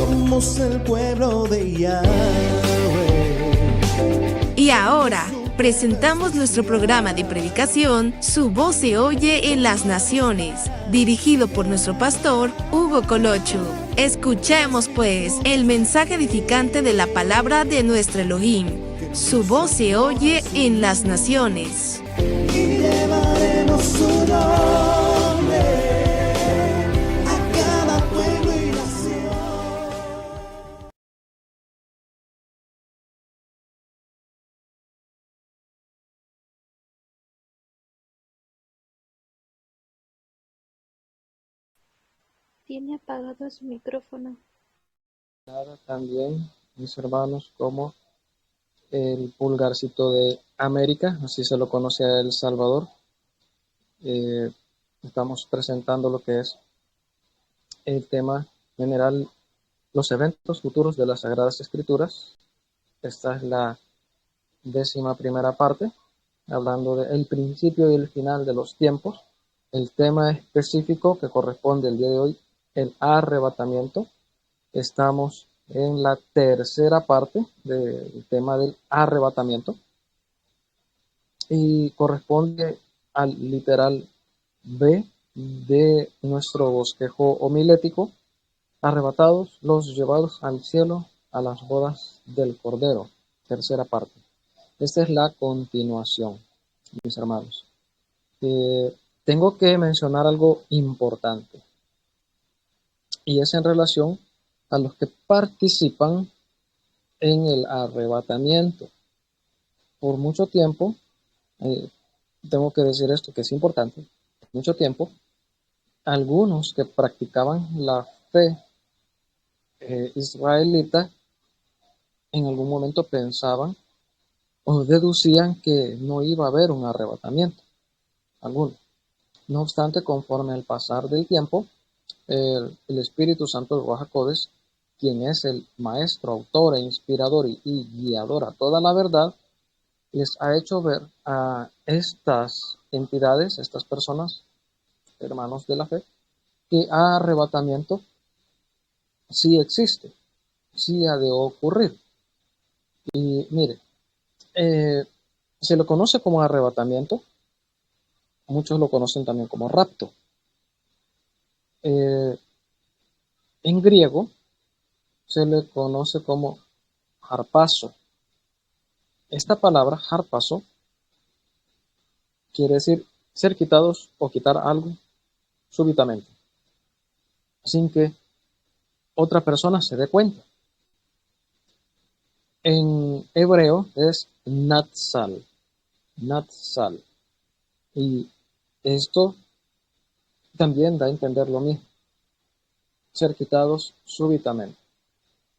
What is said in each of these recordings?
somos el pueblo de Yahweh. Y ahora presentamos nuestro programa de predicación, Su voz se oye en las naciones, dirigido por nuestro pastor Hugo Colocho. Escuchemos pues el mensaje edificante de la palabra de nuestro Elohim. Su voz se oye en las naciones. Y llevaremos su nombre a cada pueblo y nación. Tiene apagado su micrófono. También, mis hermanos, como el pulgarcito de América, así se lo conoce a El Salvador. Estamos presentando lo que es el tema general, los eventos futuros de las Sagradas Escrituras. Esta es la 11ª parte, hablando del principio y el final de los tiempos. El tema específico que corresponde el día de hoy, el arrebatamiento. Estamos en la 3ª parte del tema del arrebatamiento y corresponde al literal B de nuestro bosquejo homilético: arrebatados los llevados al cielo a las bodas del Cordero. 3ª parte. Esta es la continuación, mis hermanos. Tengo que mencionar algo importante, y es en relación a los que participan en el arrebatamiento. Por mucho tiempo, tengo que decir esto que es importante, por mucho tiempo, algunos que practicaban la fe israelita en algún momento pensaban o deducían que no iba a haber un arrebatamiento alguno. No obstante, conforme al pasar del tiempo, el Espíritu Santo, el Ruach HaKodesh, quien es el maestro, autor e inspirador y guiador a toda la verdad, les ha hecho ver a estas entidades, estas personas, hermanos de la fe, que arrebatamiento sí existe, sí ha de ocurrir. Y mire, se lo conoce como arrebatamiento, muchos lo conocen también como rapto. En griego se le conoce como harpazo. Esta palabra, harpazo, quiere decir ser quitados o quitar algo súbitamente, sin que otra persona se dé cuenta. En hebreo es natsal, natsal. Y esto también da a entender lo mismo, ser quitados súbitamente.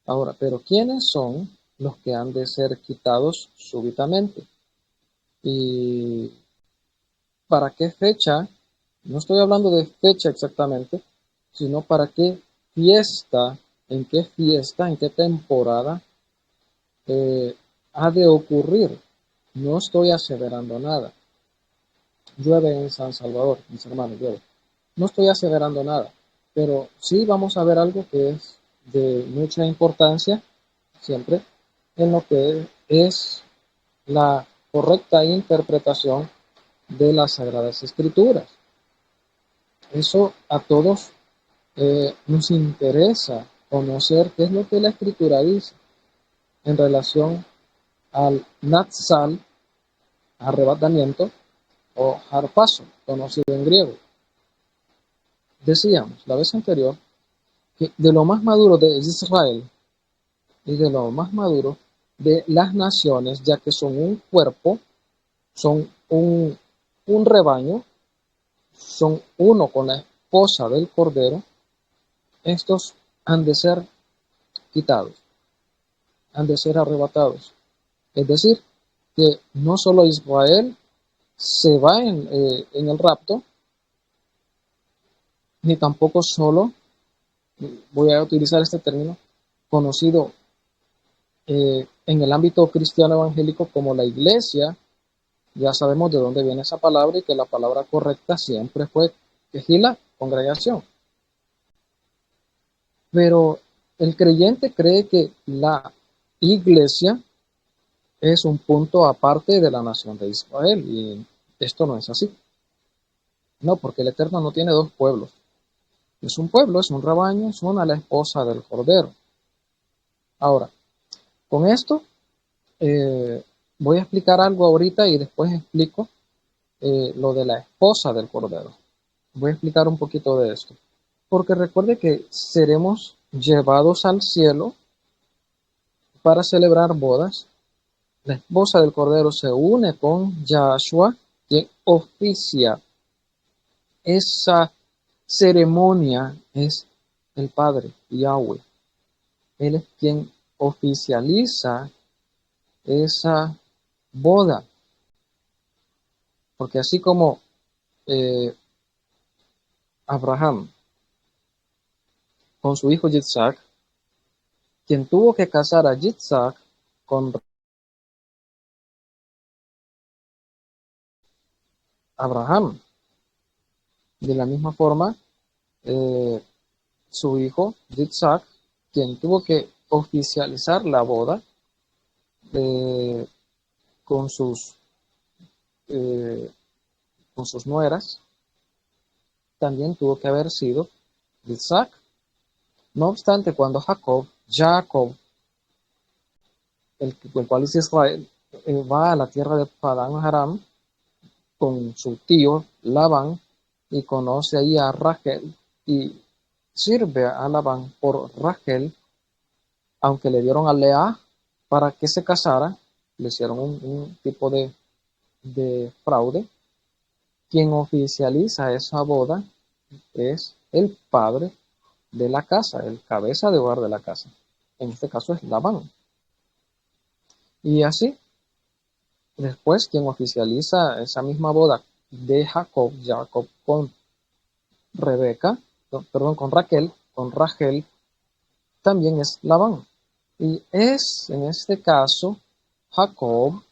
Ahora, pero ¿quiénes son los que han de ser quitados súbitamente? ¿Y para qué fecha? No estoy hablando de fecha exactamente, sino para qué fiesta, en qué temporada ha de ocurrir. No estoy aseverando nada. Llueve en San Salvador, mis hermanos, llueve. No estoy aseverando nada, pero sí vamos a ver algo que es de mucha importancia siempre en lo que es la correcta interpretación de las Sagradas Escrituras. Eso a todos nos interesa conocer qué es lo que la Escritura dice en relación al natsal, arrebatamiento, o harpazo, conocido en griego. Decíamos la vez anterior que de lo más maduro de Israel y de lo más maduro de las naciones, ya que son un cuerpo, son un rebaño, son uno con la esposa del Cordero, estos han de ser quitados, han de ser arrebatados. Es decir, que no solo Israel se va en el rapto, ni tampoco solo, voy a utilizar este término, conocido en el ámbito cristiano evangélico como la iglesia. Ya sabemos de dónde viene esa palabra y que la palabra correcta siempre fue quejila, congregación. Pero El creyente cree que la iglesia es un punto aparte de la nación de Israel y esto no es así. No, porque el Eterno no tiene dos pueblos. Es un pueblo, es un rebaño, es una la esposa del Cordero. Ahora, con esto voy a explicar algo ahorita y después explico lo de la esposa del Cordero. Voy a explicar un poquito de esto. Porque recuerde que seremos llevados al cielo para celebrar bodas. La esposa del Cordero se une con Yahshua, quien oficia esa ceremonia, es el Padre, Yahweh. Él es quien oficializa esa boda. Porque así como eh, Abraham con su hijo Yitzhak, quien tuvo que casar a Yitzhak con Abraham. De la misma forma, eh, su hijo Yitzhak, quien tuvo que oficializar la boda eh, con sus eh, con sus nueras, también tuvo que haber sido Yitzhak. No obstante, cuando Jacob, el cual es Israel, va a la tierra de Padán Aram con su tío Labán y conoce ahí a Rachel y sirve a Labán por Rachel, aunque le dieron a Lea para que se casara, le hicieron un tipo de fraude. Quien oficializa esa boda es el padre de la casa, el cabeza de hogar de la casa. En este caso es Labán. Y así, después quien oficializa esa misma boda de Jacob con Rebeca, perdón, con Rachel, también es Labán. Y es en este caso Jacob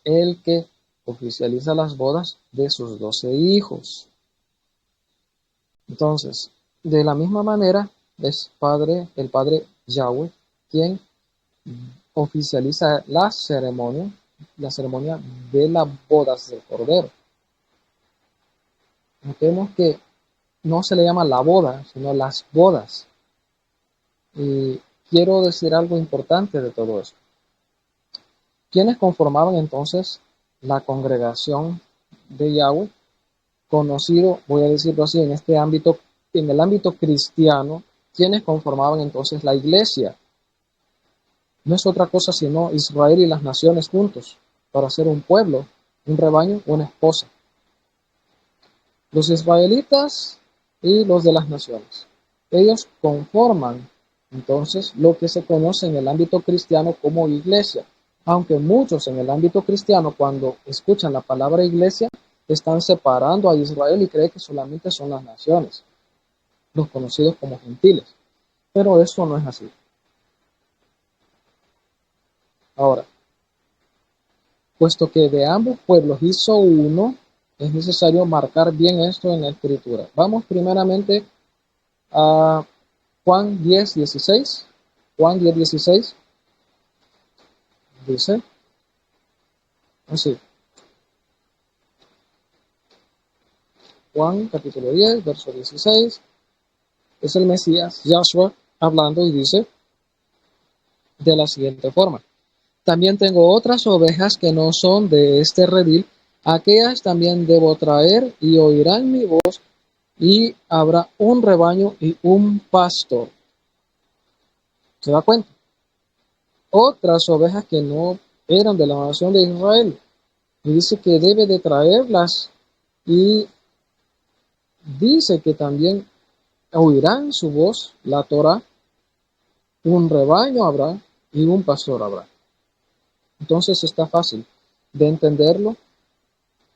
el que oficializa las bodas de sus 12 hijos. Entonces, de la misma manera, es el padre Yahweh, quien oficializa la ceremonia de las bodas del Cordero. Notemos que no se le llama la boda, sino las bodas. Y quiero decir algo importante de todo esto. ¿Quiénes conformaban entonces la congregación de Yahweh? Conocido, voy a decirlo así, en el ámbito cristiano, ¿quiénes conformaban entonces la iglesia? No es otra cosa sino Israel y las naciones juntos, para ser un pueblo, un rebaño, una esposa. Los israelitas y los de las naciones. Ellos conforman entonces lo que se conoce en el ámbito cristiano como iglesia. Aunque muchos en el ámbito cristiano, cuando escuchan la palabra iglesia, están separando a Israel y creen que solamente son las naciones, los conocidos como gentiles. Pero eso no es así. Ahora, puesto que de ambos pueblos hizo uno, es necesario marcar bien esto en la escritura. Vamos primeramente a Juan 10:16. Juan 10:16 dice así. Juan capítulo 10, verso 16. Es el Mesías, Yahshua, hablando y dice de la siguiente forma. También tengo otras ovejas que no son de este redil, aquellas también debo traer y oirán mi voz y habrá un rebaño y un pastor. ¿Se da cuenta? Otras ovejas que no eran de la nación de Israel. Y dice que debe de traerlas y dice que también oirán su voz, la Torah, un rebaño habrá y un pastor habrá. Entonces está fácil de entenderlo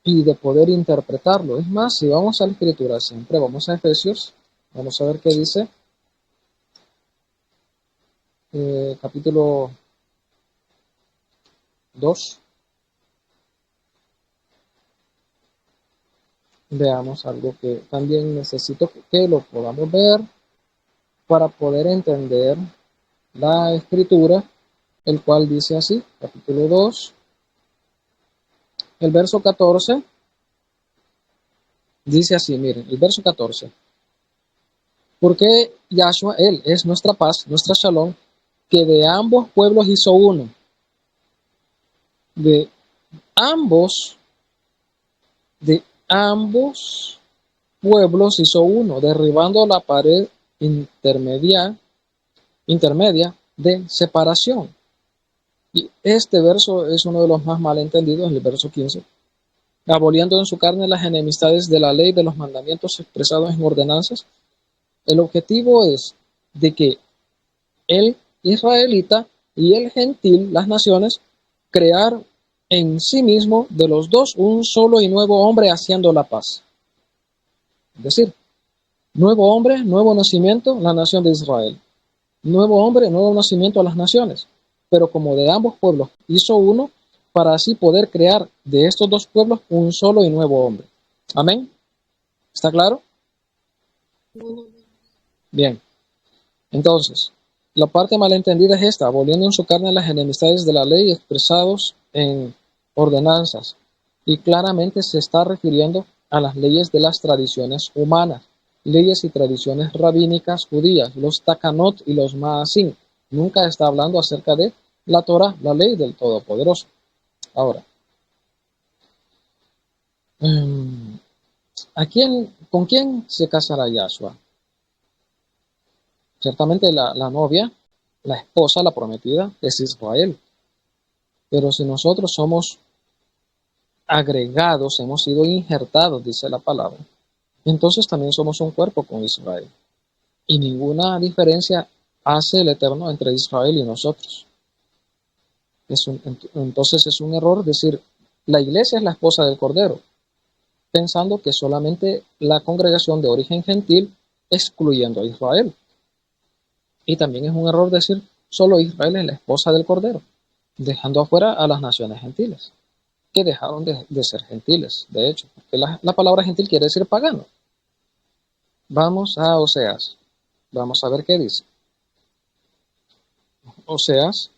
y de poder interpretarlo. Es más, si vamos a la escritura siempre, vamos a Efesios, vamos a ver qué dice, capítulo 2. Veamos algo que también necesito que lo podamos ver. para poder entender la escritura, el cual dice así, capítulo 2, el verso 14, dice así, miren, el verso 14. Porque Yahshua, Él es nuestra paz, nuestra shalom, que de ambos pueblos hizo uno. De ambos, de ambos pueblos hizo uno, derribando la pared intermedia de separación. Y este verso es uno de los más malentendidos, el verso 15. Aboliendo en su carne las enemistades de la ley, de los mandamientos expresados en ordenanzas. El objetivo es de que el israelita y el gentil, las naciones, crear en sí mismo de los dos un solo y nuevo hombre haciendo la paz. Es decir, nuevo hombre, nuevo nacimiento, la nación de Israel. Nuevo hombre, nuevo nacimiento a las naciones. Pero como de ambos pueblos hizo uno, para así poder crear de estos dos pueblos un solo y nuevo hombre. Amén. ¿Está claro? Bien. Entonces, la parte malentendida es esta, aboliendo en su carne las enemistades de la ley expresados en ordenanzas. Y claramente se está refiriendo a las leyes de las tradiciones humanas, leyes y tradiciones rabínicas judías, los takanot y los maasim. Nunca está hablando acerca de la Torah, la ley del Todopoderoso. Ahora, ¿con quién se casará Yahshua? Ciertamente la novia, la esposa, la prometida, es Israel. Pero si nosotros somos agregados, hemos sido injertados, dice la palabra, entonces también somos un cuerpo con Israel. Y ninguna diferencia hace el Eterno entre Israel y nosotros. Entonces es un error decir, la iglesia es la esposa del Cordero, pensando que solamente la congregación de origen gentil, excluyendo a Israel. Y también es un error decir, solo Israel es la esposa del Cordero, dejando afuera a las naciones gentiles, que dejaron de ser gentiles, de hecho, porque la palabra gentil quiere decir pagano. Vamos a Oseas, vamos a ver qué dice. Oseas,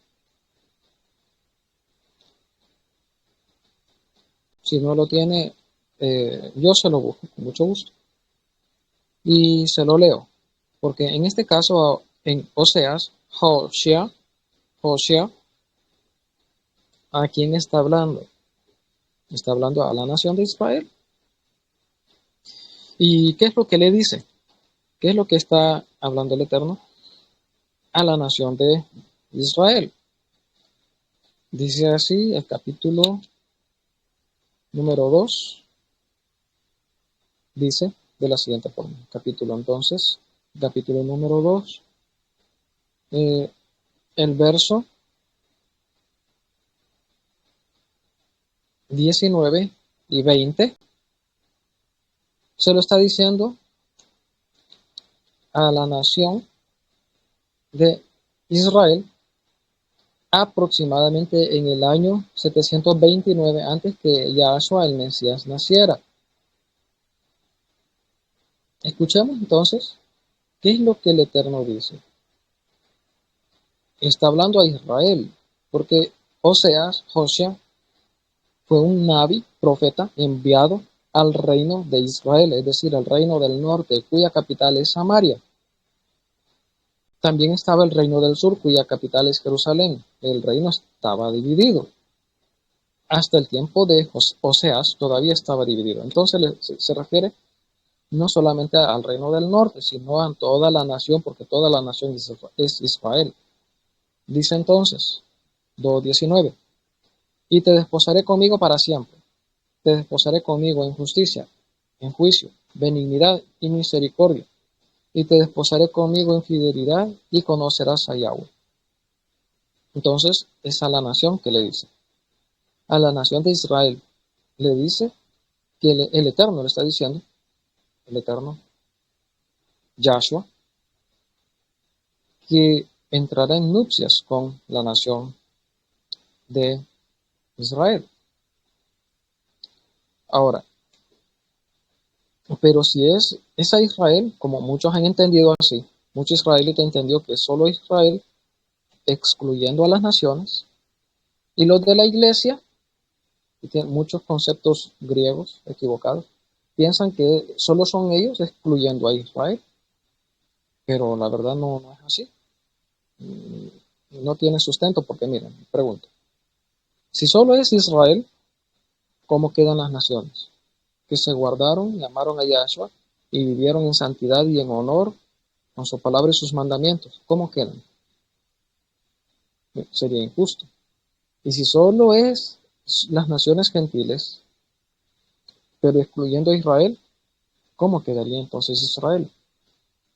si no lo tiene, yo se lo busco con mucho gusto. Y se lo leo, porque en este caso, en Oseas, Hoshea, ¿a quién está hablando? Está hablando a la nación de Israel. ¿Y qué es lo que le dice? ¿Qué es lo que está hablando el Eterno? A la nación de Israel. Dice así el capítulo número 2. Dice de la siguiente forma. Capítulo número 2. El verso 19 y 20 se lo está diciendo a la nación de Israel aproximadamente en el año 729 antes que Yahshua el Mesías naciera. Escuchemos entonces qué es lo que el Eterno dice. Está hablando a Israel, porque Oseas, Hoshea, fue un naví, profeta, enviado al reino de Israel, es decir, al reino del norte, cuya capital es Samaria. También estaba el reino del sur, cuya capital es Jerusalén. El reino estaba dividido. Hasta el tiempo de Oseas todavía estaba dividido. Entonces se refiere no solamente al reino del norte, sino a toda la nación, porque toda la nación es Israel. Dice entonces, 2:19, y te desposaré conmigo para siempre. Te desposaré conmigo en justicia, en juicio, benignidad y misericordia. Y te desposaré conmigo en fidelidad y conocerás a Yahweh. Entonces es a la nación que le dice. A la nación de Israel le dice que el Eterno le está diciendo, el Eterno, Yahshua, que entrará en nupcias con la nación de Israel. Ahora, pero si es a Israel, como muchos han entendido así, Mucho israelita entendió que solo Israel, excluyendo a las naciones, y los de la iglesia, que tienen muchos conceptos griegos equivocados, piensan que solo son ellos excluyendo a Israel, pero la verdad no es así. No tiene sustento porque, miren, pregunto, si solo es Israel, ¿cómo quedan las naciones? Que se guardaron y amaron a Yahshua y vivieron en santidad y en honor con su palabra y sus mandamientos. ¿Cómo quedan? Sería injusto. Y si solo es las naciones gentiles, pero excluyendo a Israel, ¿cómo quedaría entonces Israel?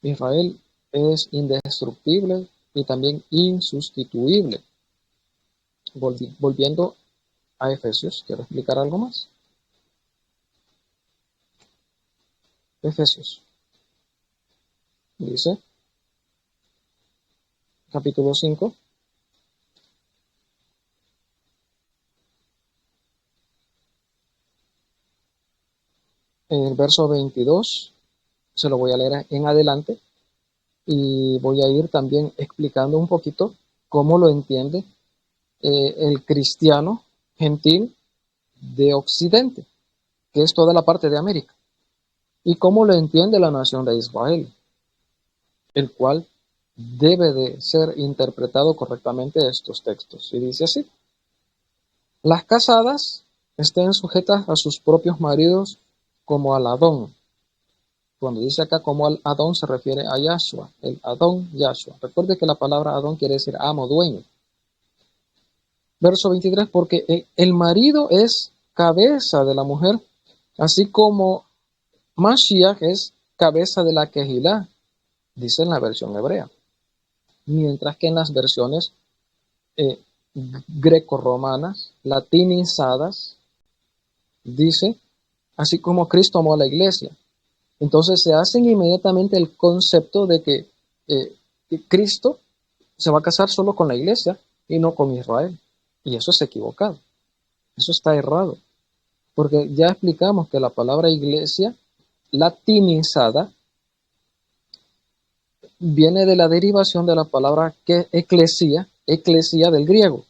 Israel es indestructible y también insustituible. Volviendo a Efesios, quiero explicar algo más. Efesios. Dice, capítulo 5, el verso 22, se lo voy a leer en adelante y voy a ir también explicando un poquito cómo lo entiende el cristiano gentil de Occidente, que es toda la parte de América, y cómo lo entiende la nación de Israel, el cual debe de ser interpretado correctamente estos textos. Y dice así: las casadas estén sujetas a sus propios maridos como al Adón. Cuando dice acá como al Adón se refiere a Yahshua, el Adón Yahshua. Recuerde que la palabra Adón quiere decir amo, dueño. Verso 23, porque el marido es cabeza de la mujer, así como Mashiach es cabeza de la Kehilá, dice en la versión hebrea. Mientras que en las versiones greco-romanas, latinizadas, dice, así como Cristo amó a la iglesia. Entonces se hace inmediatamente el concepto de que Cristo se va a casar solo con la iglesia y no con Israel. Y eso es equivocado. Eso está errado. Porque ya explicamos que la palabra iglesia latinizada viene de la derivación de la palabra eclesia del griego.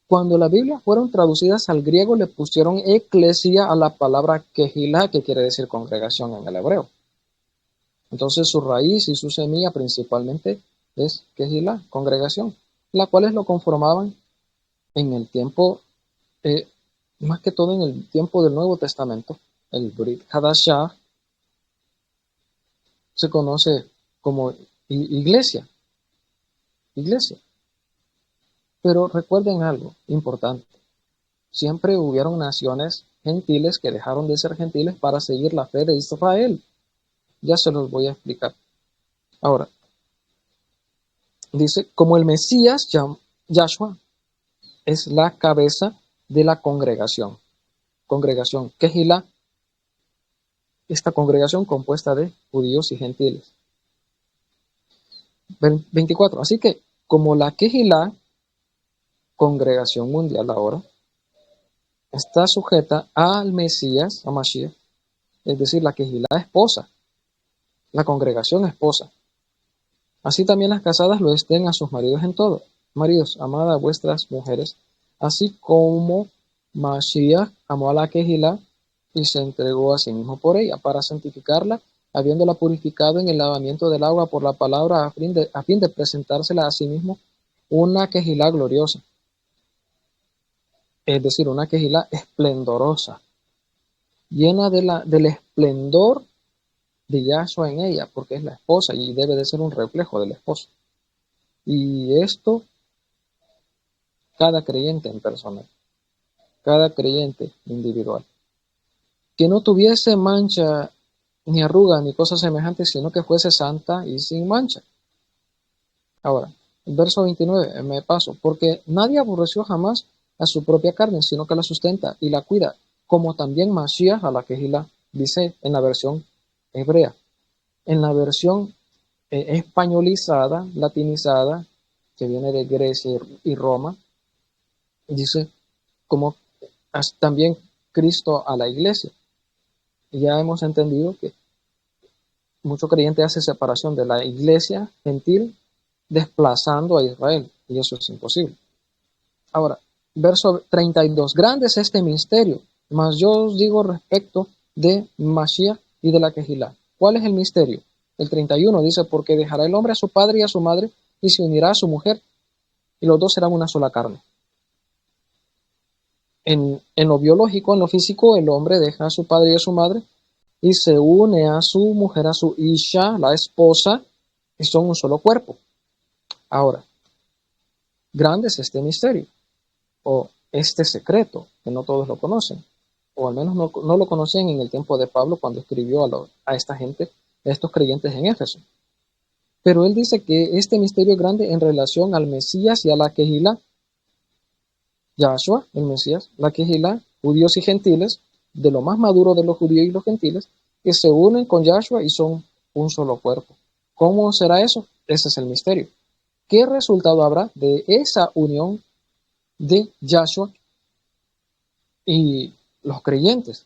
Cuando las Biblias fueron traducidas al griego, le pusieron eclesia a la palabra kehilá, que quiere decir congregación en el hebreo. Entonces su raíz y su semilla principalmente es kehilá, congregación, las cuales lo conformaban en el tiempo, más que todo en el tiempo del Nuevo Testamento. El Brit Hadashah se conoce como iglesia. Pero recuerden algo importante. Siempre hubieron naciones gentiles que dejaron de ser gentiles para seguir la fe de Israel. Ya se los voy a explicar. Ahora, dice, como el Mesías, Yahshua, es la cabeza de la congregación. Congregación Kehilá, esta congregación compuesta de judíos y gentiles. 24. Así que, como la Kehilá, congregación mundial ahora, está sujeta al Mesías, a Mashiach, es decir, la Kehilá esposa, la congregación esposa. Así también las casadas lo estén a sus maridos en todo. Maridos, amad a vuestras mujeres, así como Mashiach amó a la Kehilá y se entregó a sí mismo por ella, para santificarla, habiéndola purificado en el lavamiento del agua por la palabra, a fin de presentársela a sí mismo una Kehilá gloriosa. Es decir, una Kehilá esplendorosa, llena del esplendor de Yahshua en ella, porque es la esposa y debe de ser un reflejo del esposo. Y esto, cada creyente en personal, cada creyente individual, que no tuviese mancha, ni arruga, ni cosas semejantes, sino que fuese santa y sin mancha. Ahora, el verso 29, me paso, porque nadie aborreció jamás a su propia carne, sino que la sustenta y la cuida, como también Mashiach a la Kehilá, dice en la versión hebrea. En la versión españolizada, latinizada, que viene de Grecia y Roma, dice como también Cristo a la iglesia. Y ya hemos entendido que mucho creyente hace separación de la iglesia gentil desplazando a Israel, y eso es imposible. Ahora, verso 32. Grande es este misterio, mas yo os digo respecto de Mashiach y de la Kehilá. ¿Cuál es el misterio? El 31 dice, porque dejará el hombre a su padre y a su madre, y se unirá a su mujer, y los dos serán una sola carne. En lo biológico, en lo físico, el hombre deja a su padre y a su madre, y se une a su mujer, a su Isha, la esposa, y son un solo cuerpo. Ahora, grande es este misterio, o este secreto, que no todos lo conocen, o al menos no lo conocían en el tiempo de Pablo cuando escribió a esta gente, a estos creyentes en Éfeso. Pero él dice que este misterio es grande en relación al Mesías y a la Kehilá. Yahshua, el Mesías, la Kehilá, judíos y gentiles, de lo más maduro de los judíos y los gentiles, que se unen con Yahshua y son un solo cuerpo. ¿Cómo será eso? Ese es el misterio. ¿Qué resultado habrá de esa unión de Yahshua y los creyentes,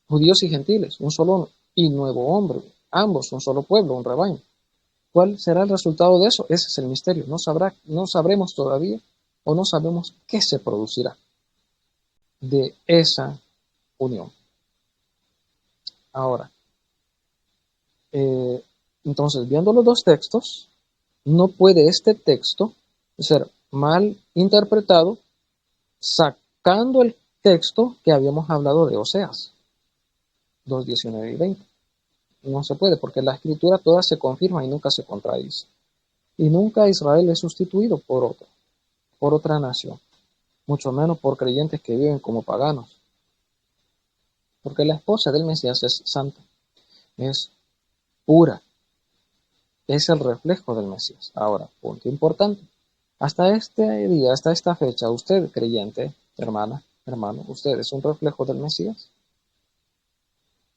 judíos y gentiles, un solo y nuevo hombre, ambos un solo pueblo, un rebaño? ¿Cuál será el resultado de eso? Ese es el misterio. No sabremos todavía, o no sabemos qué se producirá de esa unión. Ahora, entonces, viendo los dos textos, no puede este texto ser mal interpretado sacando el texto que habíamos hablado de Oseas 2:19 y 20. No se puede, porque la escritura toda se confirma y nunca se contradice. Y nunca Israel es sustituido por otra nación, mucho menos por creyentes que viven como paganos. Porque la esposa del Mesías es santa, es pura, es el reflejo del Mesías. Ahora, punto importante. Hasta este día, hasta esta fecha, usted, creyente, hermana, hermano, usted es un reflejo del Mesías.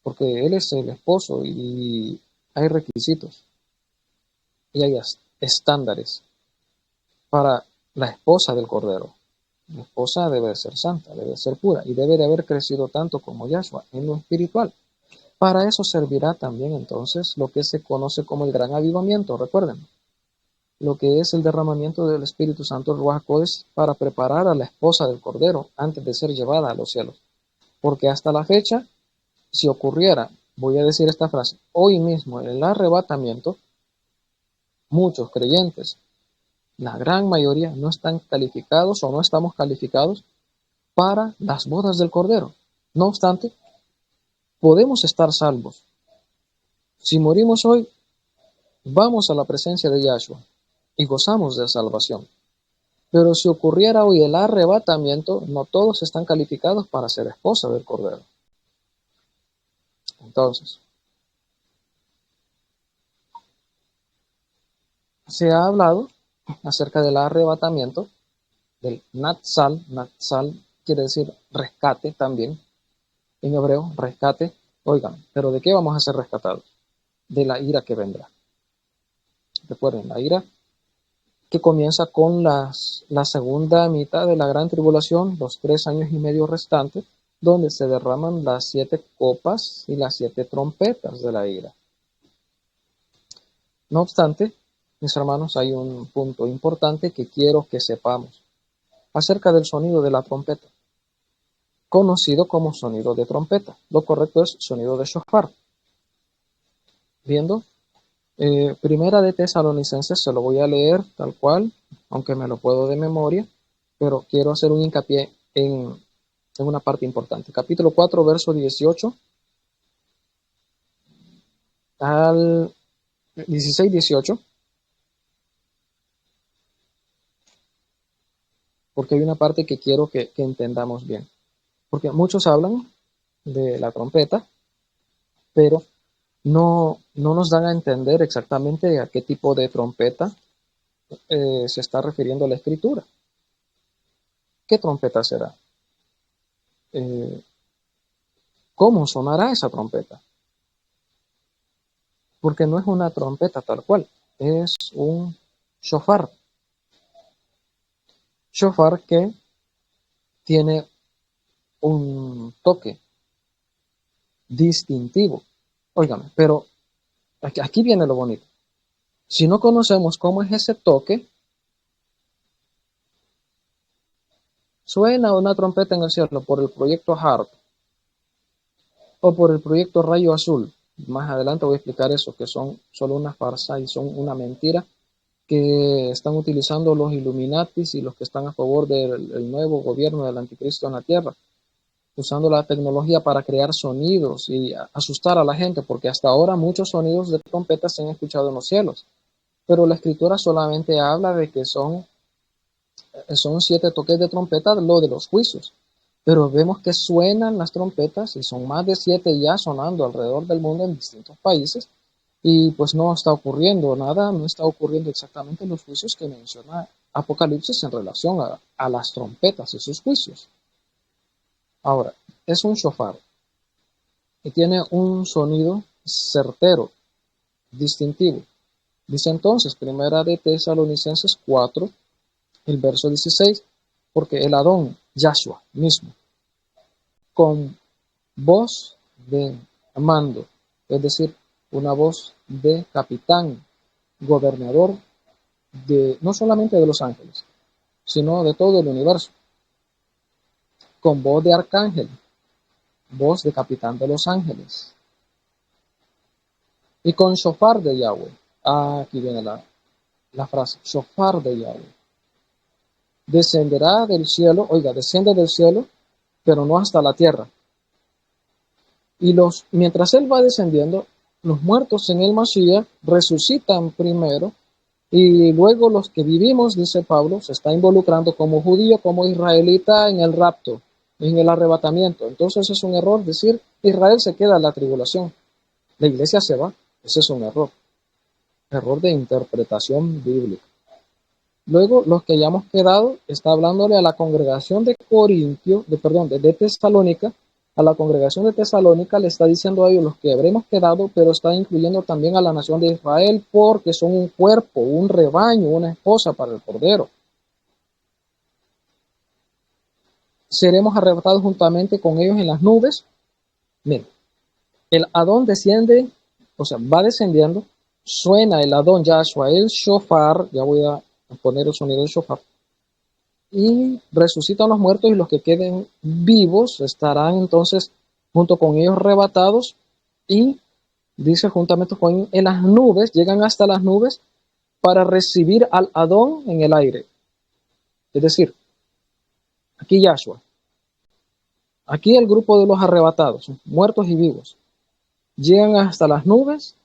Porque Él es el esposo y hay requisitos y hay estándares para la esposa del Cordero. La esposa debe ser santa, debe ser pura y debe de haber crecido tanto como Yahshua en lo espiritual. Para eso servirá también entonces lo que se conoce como el gran avivamiento, recuerden, lo que es el derramamiento del Espíritu Santo, el Ruach HaKodesh, para preparar a la esposa del Cordero antes de ser llevada a los cielos. Porque hasta la fecha, si ocurriera, voy a decir esta frase, hoy mismo en el arrebatamiento, muchos creyentes, la gran mayoría, no están calificados o no estamos calificados para las bodas del Cordero. No obstante, podemos estar salvos. Si morimos hoy, vamos a la presencia de Yahshua y gozamos de salvación. Pero si ocurriera hoy el arrebatamiento, no todos están calificados para ser esposa del Cordero. Entonces, se ha hablado acerca del arrebatamiento, del Natsal. Natsal quiere decir rescate también, en hebreo, rescate. Oigan, pero ¿de qué vamos a ser rescatados? De la ira que vendrá. Recuerden, la ira que comienza con la segunda mitad de la gran tribulación, los 3 años y medio restantes, donde se derraman las 7 copas y las 7 trompetas de la ira. No obstante, mis hermanos, hay un punto importante que quiero que sepamos acerca del sonido de la trompeta, conocido como sonido de trompeta. Lo correcto es sonido de shofar. Viendo, Primera de Tesalonicenses, se lo voy a leer tal cual, aunque me lo puedo de memoria, pero quiero hacer un hincapié en una parte importante. Capítulo 4, verso 18 al 16-18, porque hay una parte que quiero que entendamos bien. Porque muchos hablan de la trompeta, pero no nos dan a entender exactamente a qué tipo de trompeta se está refiriendo la Escritura. ¿Qué trompeta será? ¿Cómo sonará esa trompeta? Porque no es una trompeta tal cual, es un shofar. Shofar que tiene un toque distintivo Óigame, pero aquí viene lo bonito. Si no conocemos cómo es ese toque, suena una trompeta en el cielo por el proyecto HARP o por el proyecto Rayo Azul. Más adelante voy a explicar eso, que son solo una farsa y son una mentira que están utilizando los Illuminatis y los que están a favor del nuevo gobierno del anticristo en la tierra, usando la tecnología para crear sonidos y asustar a la gente, porque hasta ahora muchos sonidos de trompetas se han escuchado en los cielos, pero la escritura solamente habla de que son 7 toques de trompeta, lo de los juicios, pero vemos que suenan las trompetas y son más de 7 ya sonando alrededor del mundo en distintos países, y pues no está ocurriendo nada, no está ocurriendo exactamente los juicios que menciona Apocalipsis en relación a las trompetas y sus juicios. Ahora, es un shofar y tiene un sonido certero, distintivo. Dice entonces, primera de Tesalonicenses 4, el verso 16, porque el Adón, Yahshua mismo, con voz de mando, es decir, una voz de capitán, gobernador no solamente de los ángeles, sino de todo el universo, con voz de arcángel, voz de capitán de los ángeles, y con shofar de Yahweh. Aquí viene la frase, shofar de Yahweh. Descenderá del cielo, oiga, desciende del cielo, pero no hasta la tierra. Y mientras él va descendiendo, los muertos en el Mashiach resucitan primero, y luego los que vivimos, dice Pablo, se está involucrando como judío, como israelita en el rapto, en el arrebatamiento. Entonces es un error decir Israel se queda en la tribulación, la iglesia se va. Ese es un error de interpretación bíblica. Luego, los que hayamos quedado, está hablándole a la congregación de Tesalónica. A la congregación de Tesalónica le está diciendo a ellos los que habremos quedado, pero está incluyendo también a la nación de Israel, porque son un cuerpo, un rebaño, una esposa para el Cordero. Seremos arrebatados juntamente con ellos en las nubes. Miren, el Adón desciende, o sea, va descendiendo, suena el Adón Yahshua, el shofar, ya voy a poner el sonido del shofar, y resucitan los muertos, y los que queden vivos estarán entonces junto con ellos arrebatados, y dice juntamente con ellos en las nubes, llegan hasta las nubes para recibir al Adón en el aire. Es decir, aquí Yahshua, aquí el grupo de los arrebatados, muertos y vivos, llegan hasta las nubes,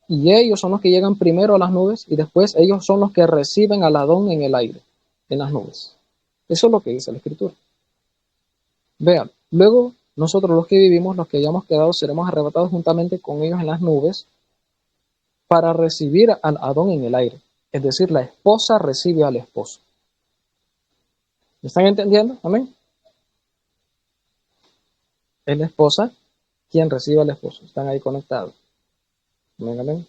y ellos son los que llegan primero a las nubes, y después ellos son los que reciben al Adón en el aire, en las nubes. Eso es lo que dice la Escritura. Vean, luego nosotros los que vivimos, los que hayamos quedado, seremos arrebatados juntamente con ellos en las nubes para recibir al Adón en el aire. Es decir, la esposa recibe al esposo. ¿Me están entendiendo? Amén. Es la esposa quien recibe al esposo. Están ahí conectados. Amén, amén.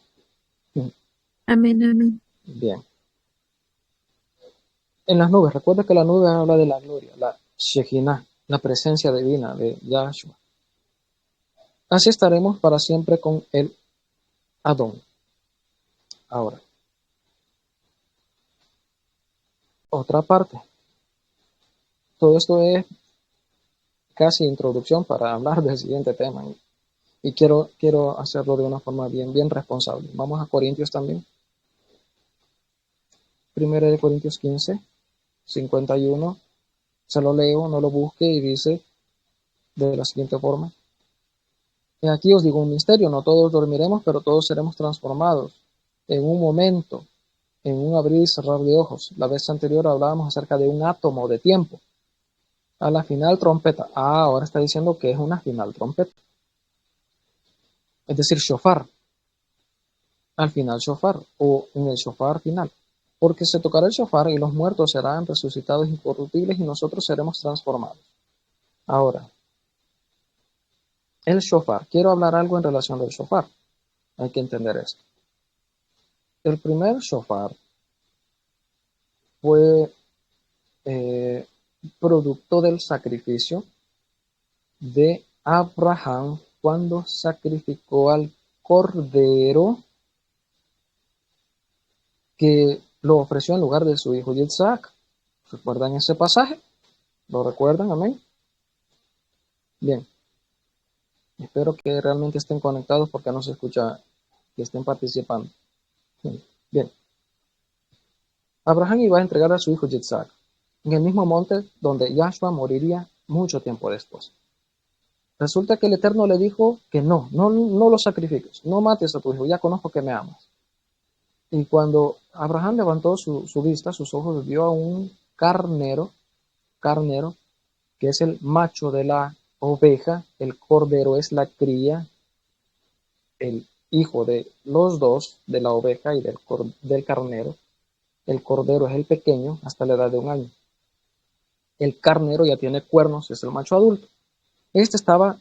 Amén, amén. Bien. En las nubes, recuerda que la nube habla de la gloria, la Shekinah, la presencia divina de Yahshua. Así estaremos para siempre con el Adón. Ahora, otra parte. Todo esto es casi introducción para hablar del siguiente tema. Y quiero hacerlo de una forma bien responsable. Vamos a Corintios también. Primera de Corintios 15, 51. Se lo leo, no lo busque, y dice de la siguiente forma. Y aquí os digo un misterio, no todos dormiremos, pero todos seremos transformados en un momento, en un abrir y cerrar de ojos. La vez anterior hablábamos acerca de un átomo de tiempo. A la final trompeta. Ahora está diciendo que es una final trompeta. Es decir, shofar. Al final shofar, o en el shofar final. Porque se tocará el shofar y los muertos serán resucitados incorruptibles y nosotros seremos transformados. Ahora, el shofar. Quiero hablar algo en relación del shofar. Hay que entender esto. El primer shofar fue producto del sacrificio de Abraham cuando sacrificó al cordero que lo ofreció en lugar de su hijo Yitzhak. ¿Recuerdan ese pasaje? ¿Lo recuerdan? Amén. Bien. Espero que realmente estén conectados porque no se escucha que estén participando. Bien. Abraham iba a entregar a su hijo Yitzhak en el mismo monte donde Yahshua moriría mucho tiempo después. Resulta que el Eterno le dijo que no lo sacrifiques, no mates a tu hijo, ya conozco que me amas. Y cuando Abraham levantó su vista, sus ojos, vio a un carnero, que es el macho de la oveja, el cordero es la cría, el hijo de los dos, de la oveja y del carnero. El cordero es el pequeño hasta la edad de 1 año. El carnero ya tiene cuernos, es el macho adulto. Este estaba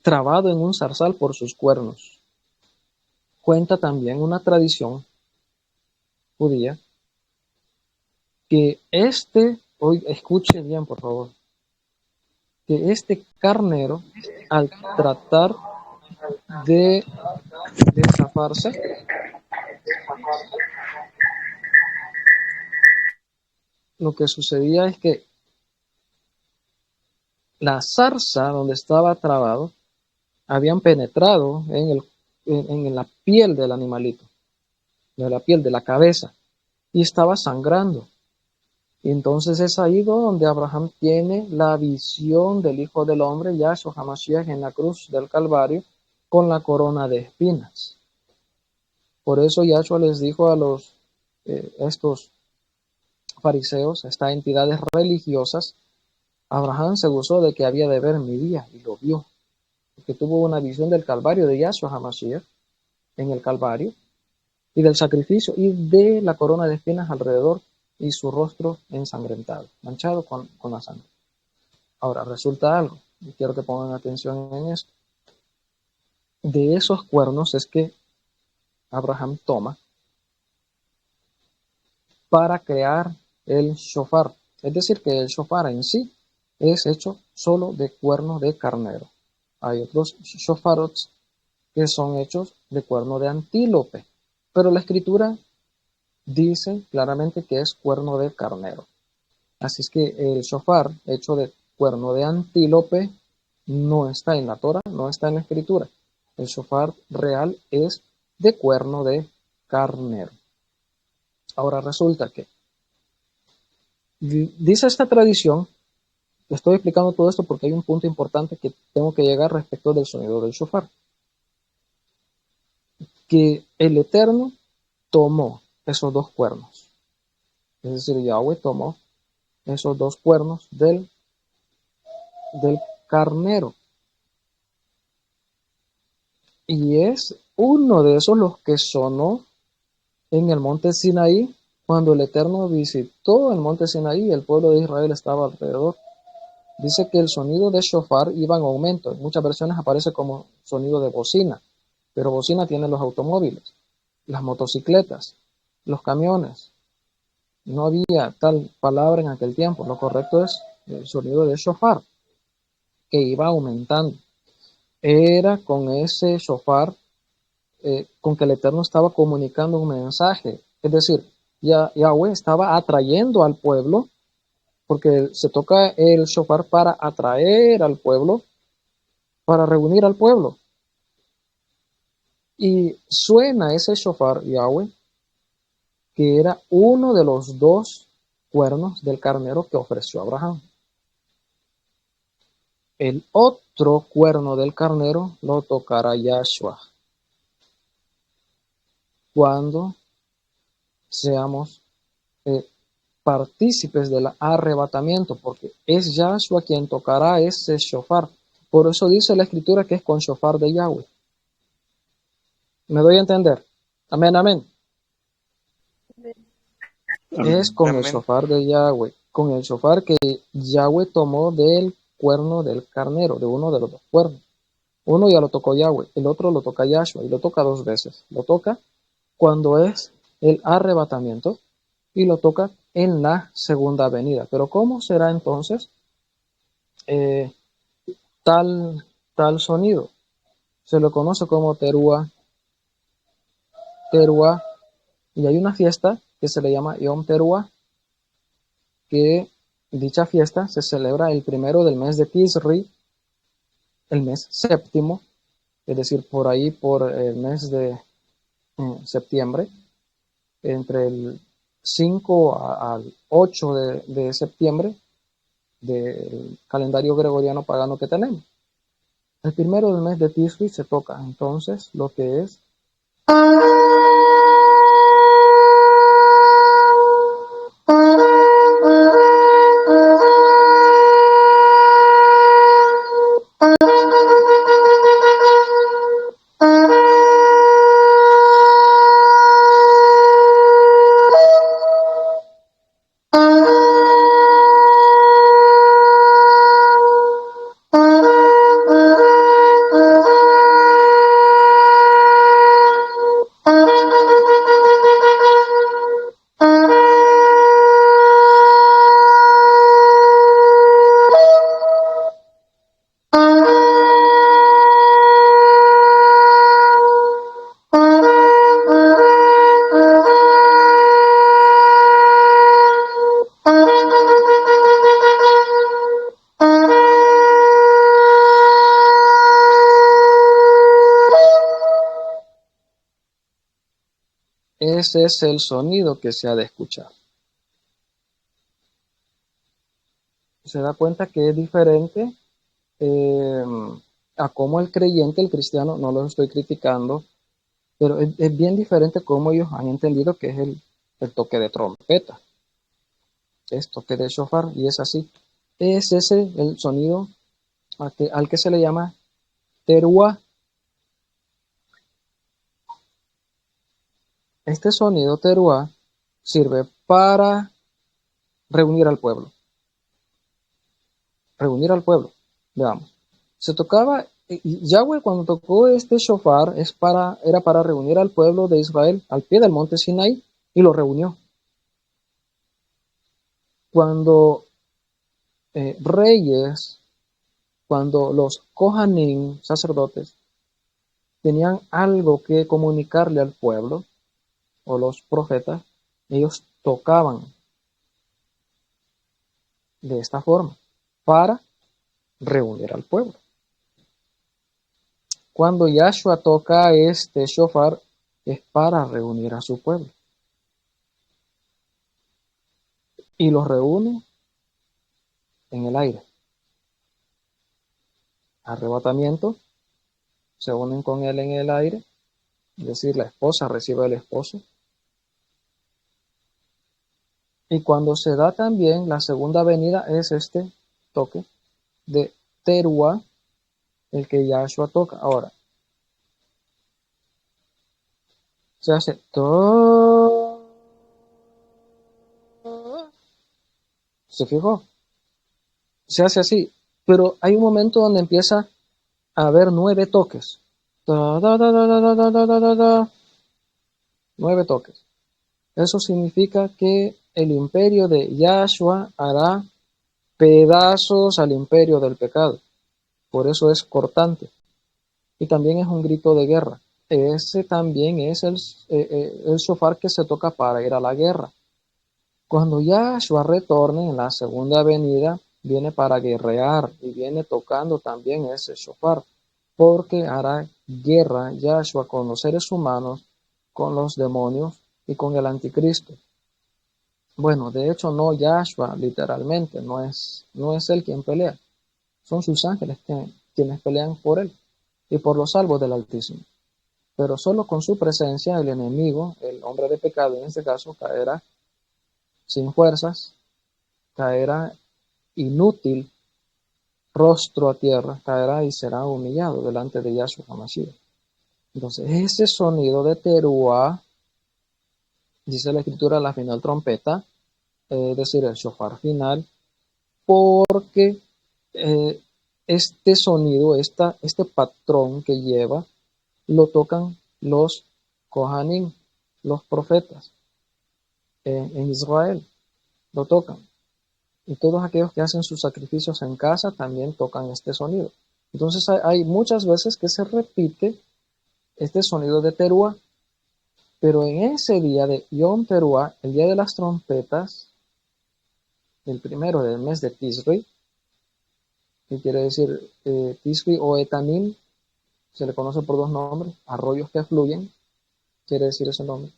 trabado en un zarzal por sus cuernos. Cuenta también una tradición judía que hoy escuche bien por favor, que este carnero al tratar de zafarse, lo que sucedía es que la zarza donde estaba trabado habían penetrado en la piel del animalito, de la piel de la cabeza, y estaba sangrando. Y entonces es ahí donde Abraham tiene la visión del Hijo del Hombre, Yahshua HaMashiach, en la cruz del Calvario, con la corona de espinas. Por eso Yahshua les dijo a estos fariseos, estas entidades religiosas, Abraham se gozó de que había de ver mi día, y lo vio, porque tuvo una visión del Calvario de Yahshua HaMashiach en el Calvario, y del sacrificio, y de la corona de espinas alrededor, y su rostro ensangrentado, manchado con la sangre. Ahora, resulta algo, y quiero que pongan atención en esto. De esos cuernos es que Abraham toma para crear el shofar. Es decir, que el shofar en sí es hecho solo de cuerno de carnero. Hay otros shofarots que son hechos de cuerno de antílope, pero la escritura dice claramente que es cuerno de carnero. Así es que el shofar hecho de cuerno de antílope no está en la Torah, no está en la escritura. El shofar real es de cuerno de carnero. Ahora resulta que dice esta tradición, estoy explicando todo esto porque hay un punto importante que tengo que llegar respecto del sonido del shofar. Que el Eterno tomó esos dos cuernos. Es decir, Yahweh tomó esos dos cuernos del carnero. Y es uno de esos los que sonó en el monte Sinaí, cuando el Eterno visitó el monte Sinaí, el pueblo de Israel estaba alrededor. Dice que el sonido de shofar iba en aumento. En muchas versiones aparece como sonido de bocina, pero bocina tienen los automóviles, las motocicletas, los camiones. No había tal palabra en aquel tiempo. Lo correcto es el sonido de shofar, que iba aumentando. Era con ese shofar con que el Eterno estaba comunicando un mensaje. Es decir, Yahweh estaba atrayendo al pueblo, porque se toca el shofar para atraer al pueblo, para reunir al pueblo. Y suena ese shofar, Yahweh, que era uno de los dos cuernos del carnero que ofreció Abraham. El otro cuerno del carnero lo tocará Yahshua cuando seamos partícipes del arrebatamiento, porque es Yahshua quien tocará ese shofar. Por eso dice la escritura que es con shofar de Yahweh. ¿Me doy a entender? Amén, amén. Es con el shofar de Yahweh, con el shofar que Yahweh tomó del cuerno del carnero, de uno de los dos cuernos. Uno ya lo tocó Yahweh, el otro lo toca Yahshua, y lo toca 2 veces. Lo toca cuando es el arrebatamiento y lo toca en la segunda venida. Pero ¿cómo será entonces tal sonido? Se lo conoce como terúa Teruah, y hay una fiesta que se le llama Yom Teruah, que dicha fiesta se celebra el primero del mes de Tisri, el mes séptimo, es decir, por ahí por el mes de septiembre, entre el 5 al 8 de septiembre del calendario gregoriano pagano que tenemos. El primero del mes de Tisri se toca entonces lo que es ese es el sonido que se ha de escuchar. Se da cuenta que es diferente a cómo el creyente, el cristiano, no lo estoy criticando, pero es bien diferente cómo ellos han entendido que es el toque de trompeta, es toque de shofar, y es así. Es ese el sonido al que se le llama teruah. Este sonido teruah sirve para reunir al pueblo. Reunir al pueblo. Veamos. Se tocaba, Yahweh cuando tocó este shofar era para reunir al pueblo de Israel al pie del monte Sinaí, y lo reunió. Cuando cuando los Kohanim, sacerdotes, tenían algo que comunicarle al pueblo, o los profetas, ellos tocaban de esta forma para reunir al pueblo. Cuando Yahshua toca este shofar, es para reunir a su pueblo. Y los reúne en el aire. Arrebatamiento, se unen con él en el aire, es decir, la esposa recibe al esposo. Y cuando se da también la segunda venida, es este toque de teruah, el que Yahshua toca. Ahora, se hace todo. ¿Se fijó? Se hace así, pero hay un momento donde empieza a haber 9 toques. 9 toques. Eso significa que el imperio de Yahshua hará pedazos al imperio del pecado. Por eso es cortante. Y también es un grito de guerra. Ese también es el shofar que se toca para ir a la guerra. Cuando Yahshua retorne en la segunda venida, viene para guerrear y viene tocando también ese shofar, porque hará guerra Yahshua con los seres humanos, con los demonios y con el anticristo. Bueno, de hecho no Yahshua literalmente, no es él quien pelea, son sus ángeles quienes pelean por él y por los salvos del Altísimo. Pero solo con su presencia el enemigo, el hombre de pecado en este caso, caerá sin fuerzas, caerá inútil, rostro a tierra, caerá y será humillado delante de Yahshua HaMashiach. Entonces, ese sonido de teruah, dice la Escritura, la final trompeta, es decir, el shofar final, porque este sonido, este patrón que lleva, lo tocan los Kohanim, los profetas en Israel, lo tocan. Y todos aquellos que hacen sus sacrificios en casa también tocan este sonido. Entonces hay muchas veces que se repite este sonido de teruah. Pero en ese día de Yom Teruah, el día de las trompetas, el primero del mes de Tisri, que quiere decir Tisri o Etanim, se le conoce por dos nombres, arroyos que fluyen, quiere decir ese nombre.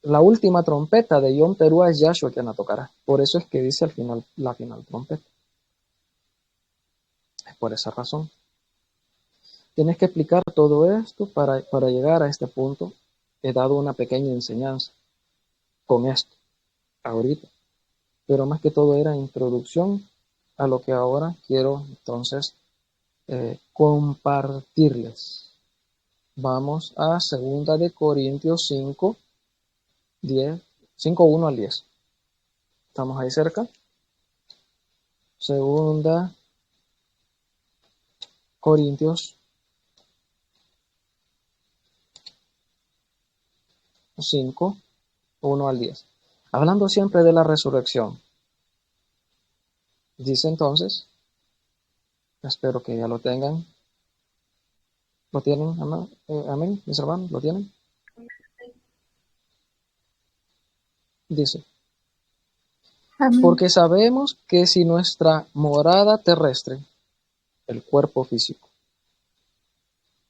La última trompeta de Yom Teruah es Yahshua quien la tocará. Por eso es que dice al final, la final trompeta. Es por esa razón. Tienes que explicar todo esto para llegar a este punto. He dado una pequeña enseñanza con esto, ahorita. Pero más que todo era introducción a lo que ahora quiero entonces compartirles. Vamos a 2 de Corintios 5, 1 al 10. ¿Estamos ahí cerca? 2 Corintios 5, 1 al 10. Hablando siempre de la resurrección. Dice entonces, espero que ya lo tengan. ¿Lo tienen? Amén, mis hermanos, ¿lo tienen? Dice, Amén. porque sabemos que si nuestra morada terrestre, el cuerpo físico,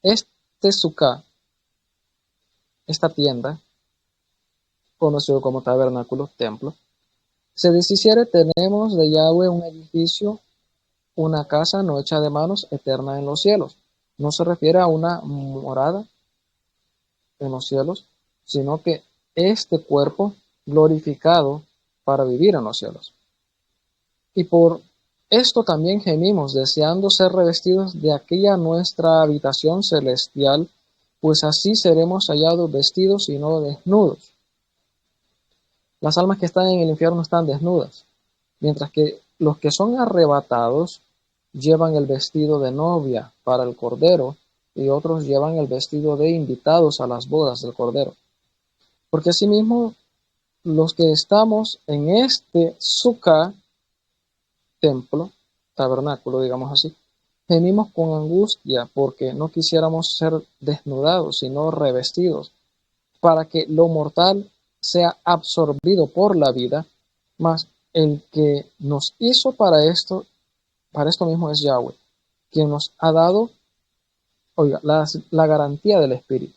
este sukkah, esta tienda, conocido como tabernáculo, templo, se deshiciere, tenemos de Yahweh un edificio, una casa no hecha de manos, eterna en los cielos. No se refiere a una morada en los cielos, sino que este cuerpo glorificado para vivir en los cielos. Y por esto también gemimos, deseando ser revestidos de aquella nuestra habitación celestial, pues así seremos hallados vestidos y no desnudos. Las almas que están en el infierno están desnudas, mientras que los que son arrebatados llevan el vestido de novia para el Cordero, y otros llevan el vestido de invitados a las bodas del Cordero. Porque asimismo, los que estamos en este sukkah, templo, tabernáculo, digamos así, gemimos con angustia porque no quisiéramos ser desnudados, sino revestidos, para que lo mortal sea absorbido por la vida, mas el que nos hizo para esto mismo es Yahweh, quien nos ha dado, oiga, la garantía del Espíritu.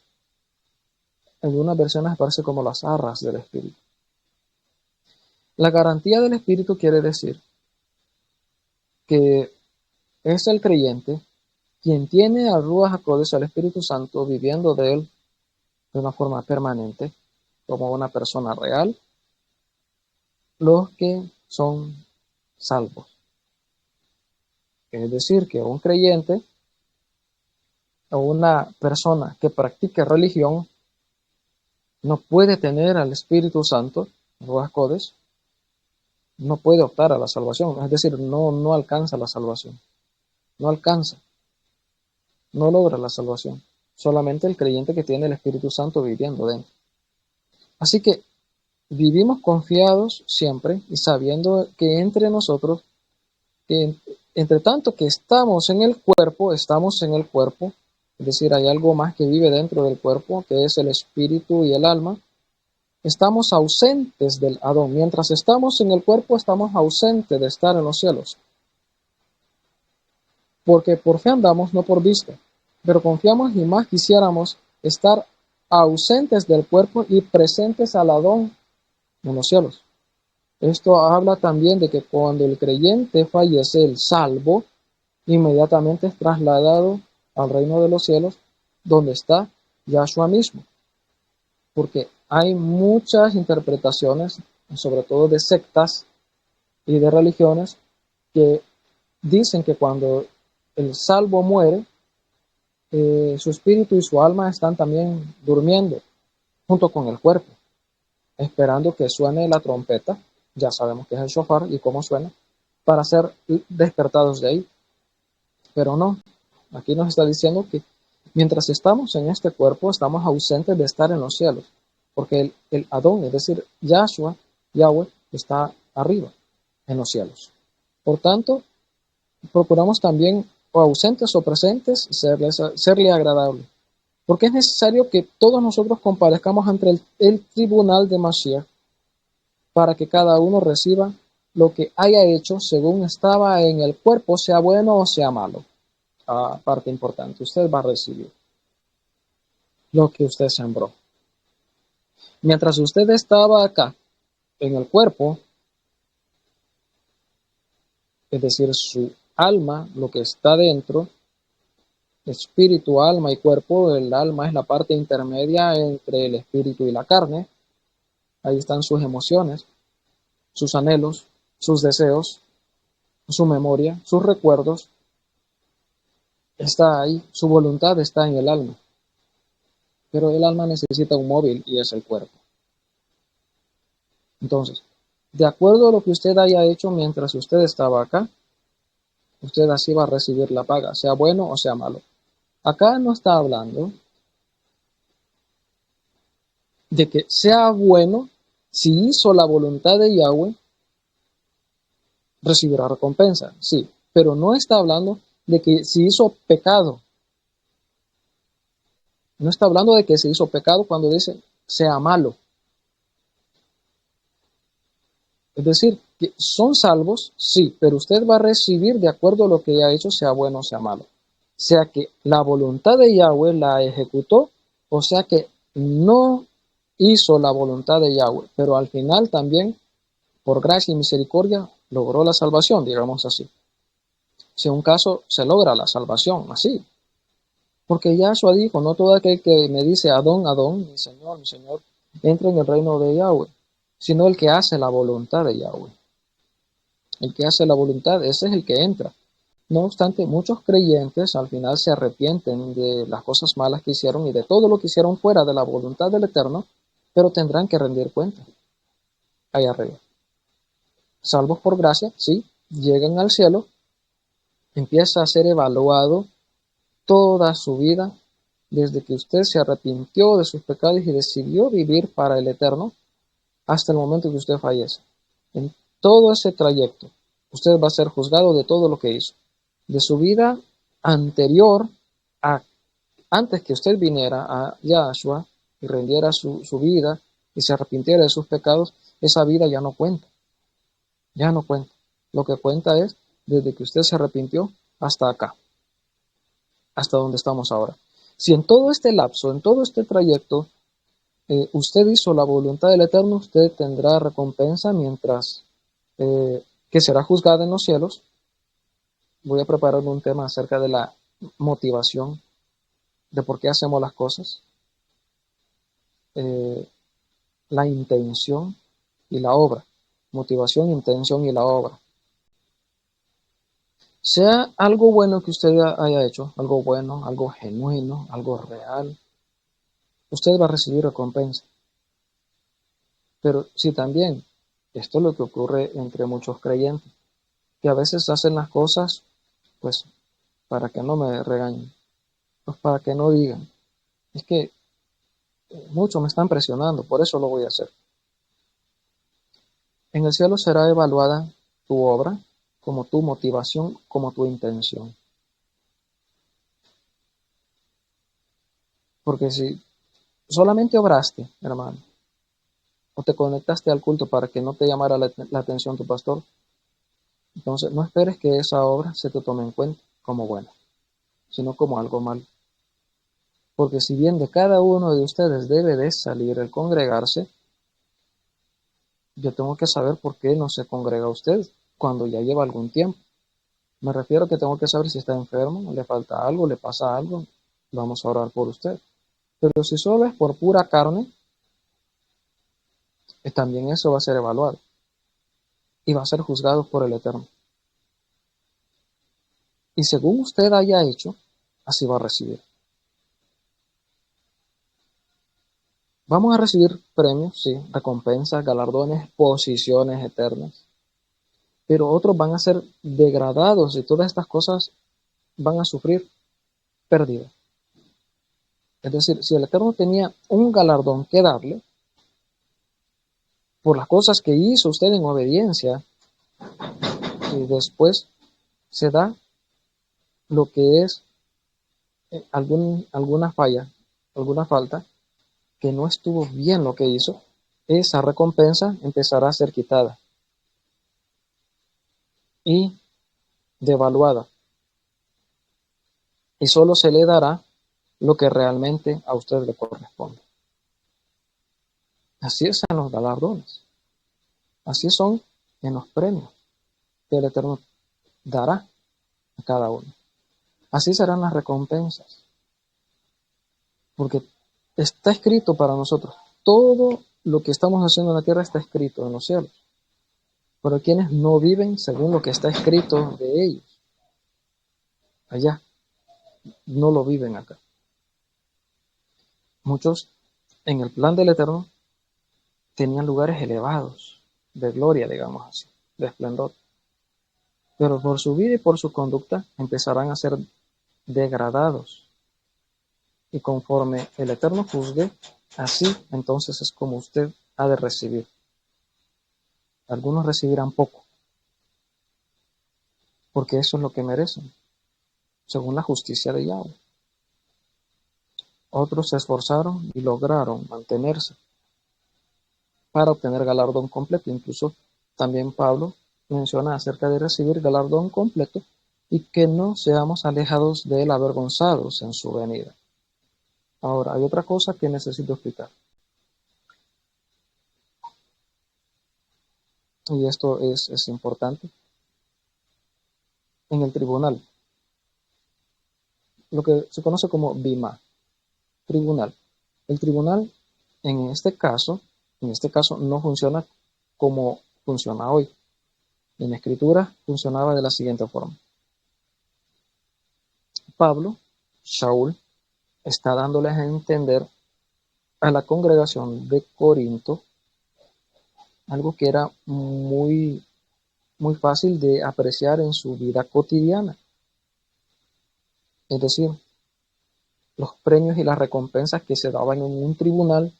En algunas versiones aparece como las arras del Espíritu. La garantía del Espíritu quiere decir que es el creyente quien tiene al Ruach HaKodesh, al Espíritu Santo, viviendo de él de una forma permanente, como una persona real, los que son salvos. Es decir, que un creyente o una persona que practique religión no puede tener al Espíritu Santo, Ruach HaKodesh, no puede optar a la salvación, es decir, no alcanza la salvación, no logra la salvación, solamente el creyente que tiene el Espíritu Santo viviendo dentro. Así que vivimos confiados siempre y sabiendo que entre nosotros, que entre tanto que estamos en el cuerpo, es decir, hay algo más que vive dentro del cuerpo, que es el espíritu y el alma. Estamos ausentes del Adón. Mientras estamos en el cuerpo, estamos ausentes de estar en los cielos. Porque por fe andamos, no por vista. Pero confiamos y más quisiéramos estar ausentes del cuerpo y presentes al Adón en los cielos. Esto habla también de que cuando el creyente fallece, el salvo, inmediatamente es trasladado al reino de los cielos, donde está Yahshua mismo. Porque hay muchas interpretaciones, sobre todo de sectas y de religiones, que dicen que cuando el salvo muere, su espíritu y su alma están también durmiendo junto con el cuerpo, esperando que suene la trompeta. Ya sabemos que es el shofar y cómo suena, para ser despertados de ahí. Pero no, aquí nos está diciendo que mientras estamos en este cuerpo, estamos ausentes de estar en los cielos, porque el Adón, es decir, Yahshua, Yahweh, está arriba, en los cielos. Por tanto, procuramos también, o ausentes o presentes, serle agradable. Porque es necesario que todos nosotros comparezcamos ante el tribunal de Mashiach para que cada uno reciba lo que haya hecho según estaba en el cuerpo, sea bueno o sea malo. Parte importante, usted va a recibir lo que usted sembró. Mientras usted estaba acá, en el cuerpo, es decir, su alma, lo que está dentro, espíritu, alma y cuerpo, el alma es la parte intermedia entre el espíritu y la carne. Ahí están sus emociones, sus anhelos, sus deseos, su memoria, sus recuerdos. Está ahí, su voluntad está en el alma. Pero el alma necesita un móvil y es el cuerpo. Entonces, de acuerdo a lo que usted haya hecho mientras usted estaba acá, usted así va a recibir la paga, sea bueno o sea malo. Acá no está hablando de que sea bueno, si hizo la voluntad de Yahweh, recibirá recompensa, sí, pero no está hablando de que si hizo pecado. No está hablando de que se hizo pecado cuando dice sea malo. Es decir, que son salvos, sí, pero usted va a recibir de acuerdo a lo que haya hecho, sea bueno o sea malo. Sea que la voluntad de Yahweh la ejecutó, o sea que no hizo la voluntad de Yahweh, pero al final también, por gracia y misericordia, logró la salvación, digamos así. Si en un caso se logra la salvación, así. Porque Yahshua dijo, no todo aquel que me dice Adón, Adón, mi Señor, entra en el reino de Yahweh, sino el que hace la voluntad de Yahweh. El que hace la voluntad, ese es el que entra. No obstante, muchos creyentes al final se arrepienten de las cosas malas que hicieron y de todo lo que hicieron fuera de la voluntad del Eterno, pero tendrán que rendir cuenta allá arriba. Salvos por gracia, sí, llegan al cielo, empieza a ser evaluado toda su vida desde que usted se arrepintió de sus pecados y decidió vivir para el Eterno hasta el momento que usted fallece. En todo ese trayecto, usted va a ser juzgado de todo lo que hizo. De su vida anterior, antes que usted viniera a Yahshua y rendiera su vida y se arrepintiera de sus pecados, esa vida ya no cuenta. Ya no cuenta. Lo que cuenta es desde que usted se arrepintió hasta acá, hasta donde estamos ahora. Si en todo este lapso, en todo este trayecto, usted hizo la voluntad del Eterno, usted tendrá recompensa mientras que será juzgada en los cielos. Voy a preparar un tema acerca de la motivación, de por qué hacemos las cosas, la intención y la obra. Motivación, intención y la obra. Sea algo bueno que usted haya hecho, algo bueno, algo genuino, algo real, usted va a recibir recompensa. Pero si también, esto es lo que ocurre entre muchos creyentes, que a veces hacen las cosas, pues, para que no me regañen, pues para que no digan, es que muchos me están presionando, por eso lo voy a hacer. En el cielo será evaluada tu obra, como tu motivación, como tu intención. Porque si solamente obraste, hermano, o te conectaste al culto para que no te llamara la atención tu pastor, entonces no esperes que esa obra se te tome en cuenta como buena, sino como algo malo. Porque si bien de cada uno de ustedes debe de salir el congregarse, yo tengo que saber por qué no se congrega usted cuando ya lleva algún tiempo. Me refiero a que tengo que saber si está enfermo, le falta algo, le pasa algo, vamos a orar por usted. Pero si solo es por pura carne, también eso va a ser evaluado y va a ser juzgado por el Eterno. Y según usted haya hecho, así va a recibir. Vamos a recibir premios, sí, recompensas, galardones, posiciones eternas. Pero otros van a ser degradados y todas estas cosas van a sufrir pérdida. Es decir, si el Eterno tenía un galardón que darle por las cosas que hizo usted en obediencia, y después se da lo que es alguna falla, alguna falta, que no estuvo bien lo que hizo, esa recompensa empezará a ser quitada y devaluada. Y solo se le dará lo que realmente a usted le corresponde. Así es en los galardones. Así son en los premios que el Eterno dará a cada uno. Así serán las recompensas. Porque está escrito para nosotros. Todo lo que estamos haciendo en la tierra está escrito en los cielos. Pero quienes no viven según lo que está escrito de ellos, allá, no lo viven acá. Muchos en el plan del Eterno tenían lugares elevados, de gloria, digamos así, de esplendor. Pero por su vida y por su conducta empezarán a ser degradados. Y conforme el Eterno juzgue, así entonces es como usted ha de recibir. Algunos recibirán poco, porque eso es lo que merecen, según la justicia de Yahweh. Otros se esforzaron y lograron mantenerse para obtener galardón completo. Incluso también Pablo menciona acerca de recibir galardón completo y que no seamos alejados de él avergonzados en su venida. Ahora, hay otra cosa que necesito explicar. Y esto es importante. En el tribunal, lo que se conoce como Bima, tribunal. El tribunal, en este caso no funciona como funciona hoy. En la escritura funcionaba de la siguiente forma. Pablo, Shaul, está dándoles a entender a la congregación de Corinto algo que era muy, muy fácil de apreciar en su vida cotidiana. Es decir, los premios y las recompensas que se daban en un tribunal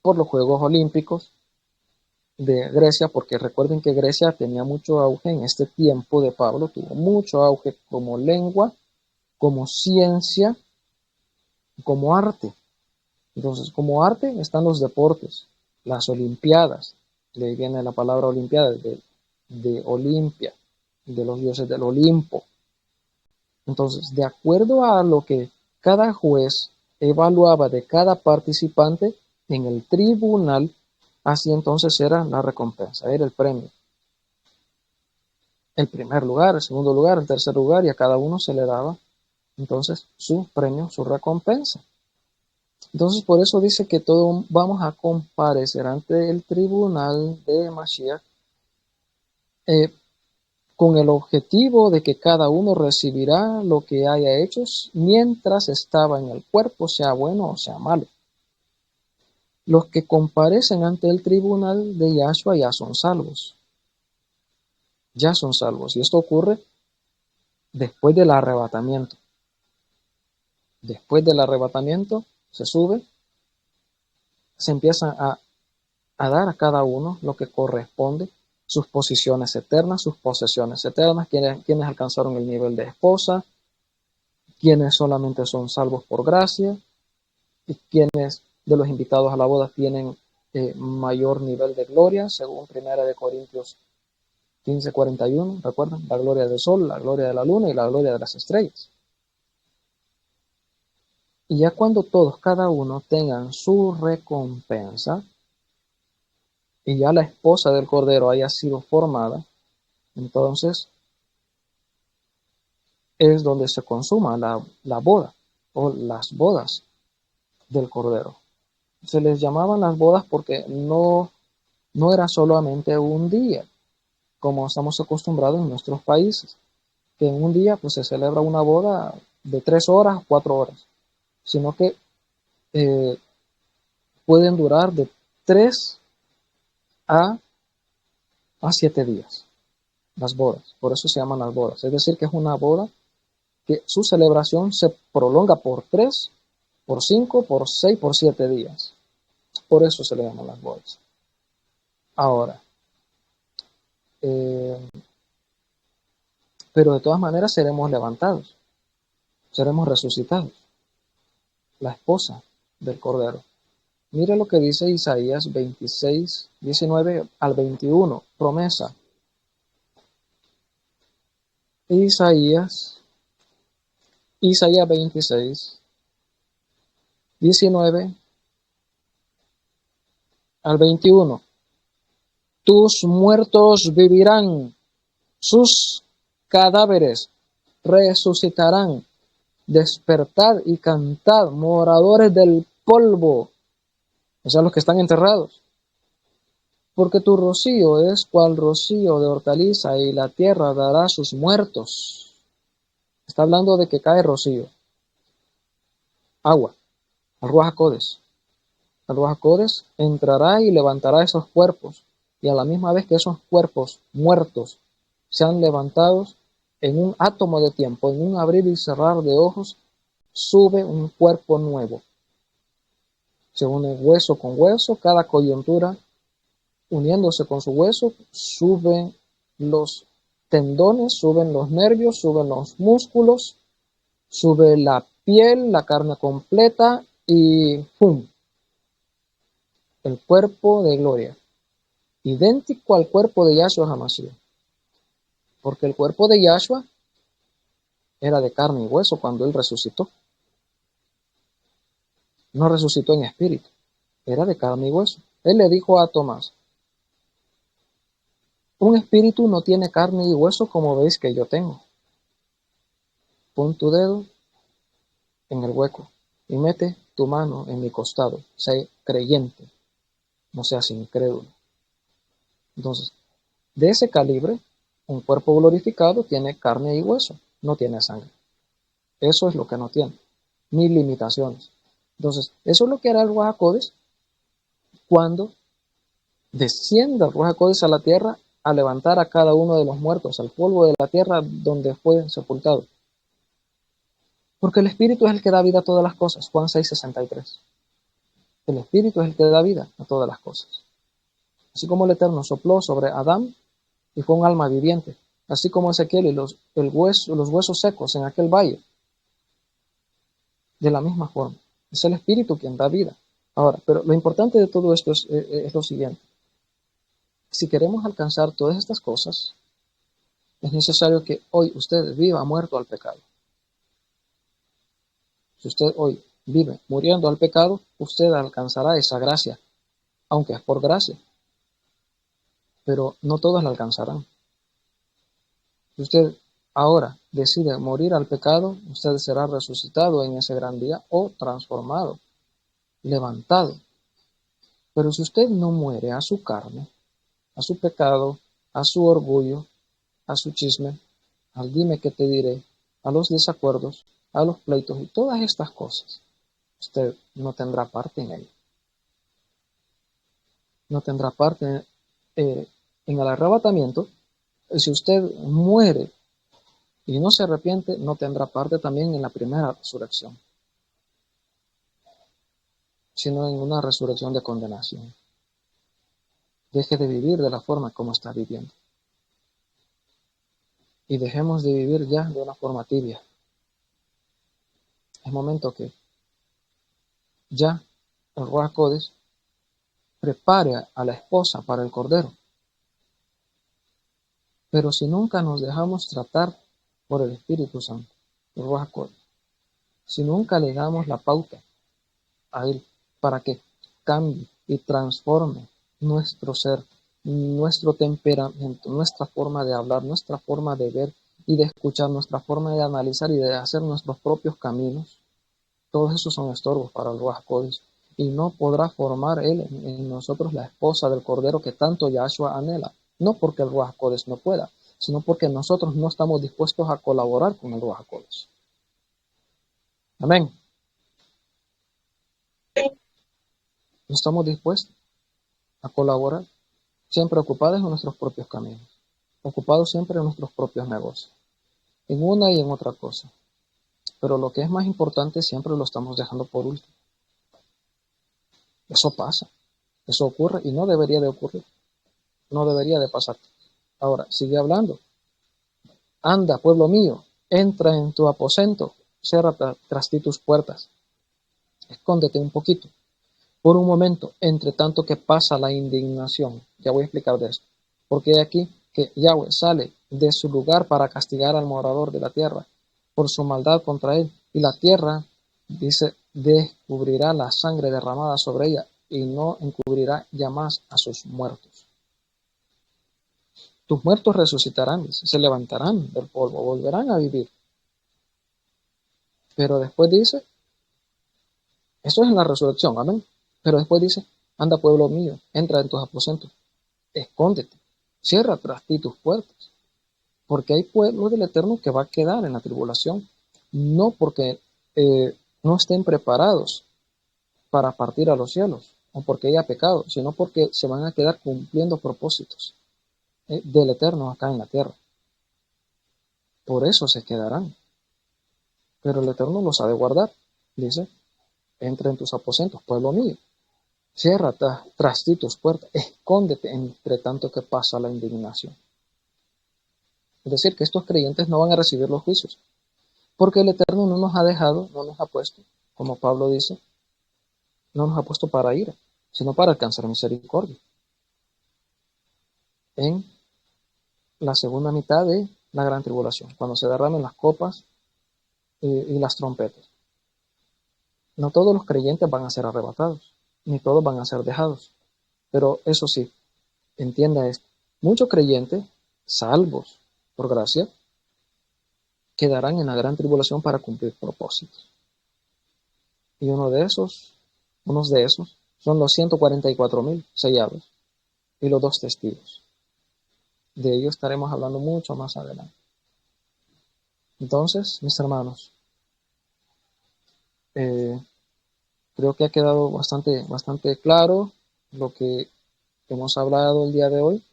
por los Juegos Olímpicos de Grecia, porque recuerden que Grecia tenía mucho auge en este tiempo de Pablo, tuvo mucho auge como lengua, como ciencia, como arte. Entonces, como arte están los deportes, las olimpiadas, de ahí viene la palabra olimpiada, de Olimpia, de los dioses del Olimpo. Entonces, de acuerdo a lo que cada juez evaluaba de cada participante en el tribunal, así entonces era la recompensa, era el premio. El primer lugar, el segundo lugar, el tercer lugar, y a cada uno se le daba entonces su premio, su recompensa. Entonces por eso dice que todos vamos a comparecer ante el tribunal de Mashiach con el objetivo de que cada uno recibirá lo que haya hecho mientras estaba en el cuerpo, sea bueno o sea malo. Los que comparecen ante el tribunal de Yahshua ya son salvos. Ya son salvos. Y esto ocurre después del arrebatamiento. Después del arrebatamiento se sube, se empieza a dar a cada uno lo que corresponde, sus posiciones eternas, sus posesiones eternas, quienes alcanzaron el nivel de esposa, quienes solamente son salvos por gracia, y quienes de los invitados a la boda tienen mayor nivel de gloria, según 1 Corintios 15:41, ¿recuerdan? La gloria del sol, la gloria de la luna y la gloria de las estrellas. Y ya cuando todos, cada uno, tengan su recompensa, y ya la esposa del Cordero haya sido formada, entonces es donde se consuma la boda, o las bodas del Cordero. Se les llamaban las bodas porque no era solamente un día, como estamos acostumbrados en nuestros países, que en un día pues se celebra una boda de 3 horas, 4 horas, sino que pueden durar de 3 a 7 días, las bodas. Por eso se llaman las bodas. Es decir, que es una boda que su celebración se prolonga por 3, por 5, por 6, por 7 días. Por eso se le llaman las bodas. Ahora, pero de todas maneras seremos levantados, seremos resucitados. la esposa del Cordero. Mire lo que dice Isaías 26, 19 al 21, promesa. Isaías 26, 19 al 21. Tus muertos vivirán, sus cadáveres resucitarán. Despertad y cantad, moradores del polvo, o sea, los que están enterrados. Porque tu rocío es cual rocío de hortaliza y la tierra dará sus muertos. Está hablando de que cae rocío. Agua, al Ruach HaKodesh. El Ruach HaKodesh entrará y levantará esos cuerpos. Y a la misma vez que esos cuerpos muertos sean levantados, en un átomo de tiempo, en un abrir y cerrar de ojos, sube un cuerpo nuevo. Se une hueso con hueso, cada coyuntura uniéndose con su hueso, suben los tendones, suben los nervios, suben los músculos, sube la piel, la carne completa y ¡pum! El cuerpo de gloria, idéntico al cuerpo de Yahshua HaMashiach. Porque el cuerpo de Yahshua era de carne y hueso cuando él resucitó. No resucitó en espíritu, era de carne y hueso. Él le dijo a Tomás, un espíritu no tiene carne y hueso como veis que yo tengo. Pon tu dedo en el hueco y mete tu mano en mi costado. Sé creyente, no seas incrédulo. Entonces, de ese calibre, un cuerpo glorificado tiene carne y hueso, no tiene sangre. Eso es lo que no tiene, ni limitaciones. Entonces, eso es lo que hará el Ruach HaKodesh cuando descienda el Ruach HaKodesh a la tierra a levantar a cada uno de los muertos, al polvo de la tierra donde fue sepultado. Porque el Espíritu es el que da vida a todas las cosas. Juan 6:63. El Espíritu es el que da vida a todas las cosas. Así como el Eterno sopló sobre Adán y fue un alma viviente, así como Ezequiel y los huesos secos en aquel valle, de la misma forma. Es el Espíritu quien da vida. Ahora, pero lo importante de todo esto es lo siguiente. Si queremos alcanzar todas estas cosas, es necesario que hoy usted viva muerto al pecado. Si usted hoy vive muriendo al pecado, usted alcanzará esa gracia, aunque es por gracia. Pero no todos la alcanzarán. Si usted ahora decide morir al pecado, usted será resucitado en ese gran día o transformado, levantado. Pero si usted no muere a su carne, a su pecado, a su orgullo, a su chisme, al dime que te diré, a los desacuerdos, a los pleitos y todas estas cosas, usted no tendrá parte en ello. No tendrá parte en el arrebatamiento. Si usted muere y no se arrepiente, no tendrá parte también en la primera resurrección, sino en una resurrección de condenación. Deje de vivir de la forma como está viviendo. Y dejemos de vivir ya de una forma tibia. Es momento que ya el Ruach HaKodesh prepare a la esposa para el Cordero. Pero si nunca nos dejamos tratar por el Espíritu Santo, el Ruach HaKodesh, si nunca le damos la pauta a Él para que cambie y transforme nuestro ser, nuestro temperamento, nuestra forma de hablar, nuestra forma de ver y de escuchar, nuestra forma de analizar y de hacer nuestros propios caminos, todos esos son estorbos para el Ruach HaKodesh. Y no podrá formar Él en nosotros la esposa del Cordero que tanto Yahshua anhela. No porque el Ruach HaKodesh no pueda, sino porque nosotros no estamos dispuestos a colaborar con el Ruach HaKodesh. Amén. No estamos dispuestos a colaborar, siempre ocupados en nuestros propios caminos, ocupados siempre en nuestros propios negocios, en una y en otra cosa. Pero lo que es más importante siempre lo estamos dejando por último. Eso pasa, eso ocurre y no debería de ocurrir, no debería de pasar. Ahora, sigue hablando. Anda, pueblo mío, entra en tu aposento, cierra tras ti tus puertas. Escóndete un poquito, por un momento, entre tanto que pasa la indignación. Ya voy a explicar de esto. Porque hay aquí que Yahweh sale de su lugar para castigar al morador de la tierra por su maldad contra él. Y la tierra, dice, descubrirá la sangre derramada sobre ella y no encubrirá ya más a sus muertos. Tus muertos resucitarán, dice, se levantarán del polvo, volverán a vivir. Pero después dice, eso es en la resurrección, amén. Pero después dice, anda pueblo mío, entra en tus aposentos, escóndete, cierra tras ti tus puertas, porque hay pueblo del Eterno que va a quedar en la tribulación, no porque no estén preparados para partir a los cielos, o porque haya pecado, sino porque se van a quedar cumpliendo propósitos del Eterno acá en la tierra. Por eso se quedarán. Pero el Eterno los ha de guardar. Dice, entra en tus aposentos, pueblo mío. Cierra tras ti tus puertas, escóndete entre tanto que pasa la indignación. Es decir, que estos creyentes no van a recibir los juicios, porque el Eterno no nos ha dejado, no nos ha puesto, como Pablo dice, no nos ha puesto para ira, sino para alcanzar misericordia. En la segunda mitad de la gran tribulación, cuando se derramen las copas y las trompetas. No todos los creyentes van a ser arrebatados, ni todos van a ser dejados. Pero eso sí, entienda esto, muchos creyentes, salvos por gracia, quedarán en la gran tribulación para cumplir propósitos. Y unos de esos son los 144,000 sellados y los 2 testigos. De ellos estaremos hablando mucho más adelante. Entonces, mis hermanos, creo que ha quedado bastante claro lo que hemos hablado el día de hoy.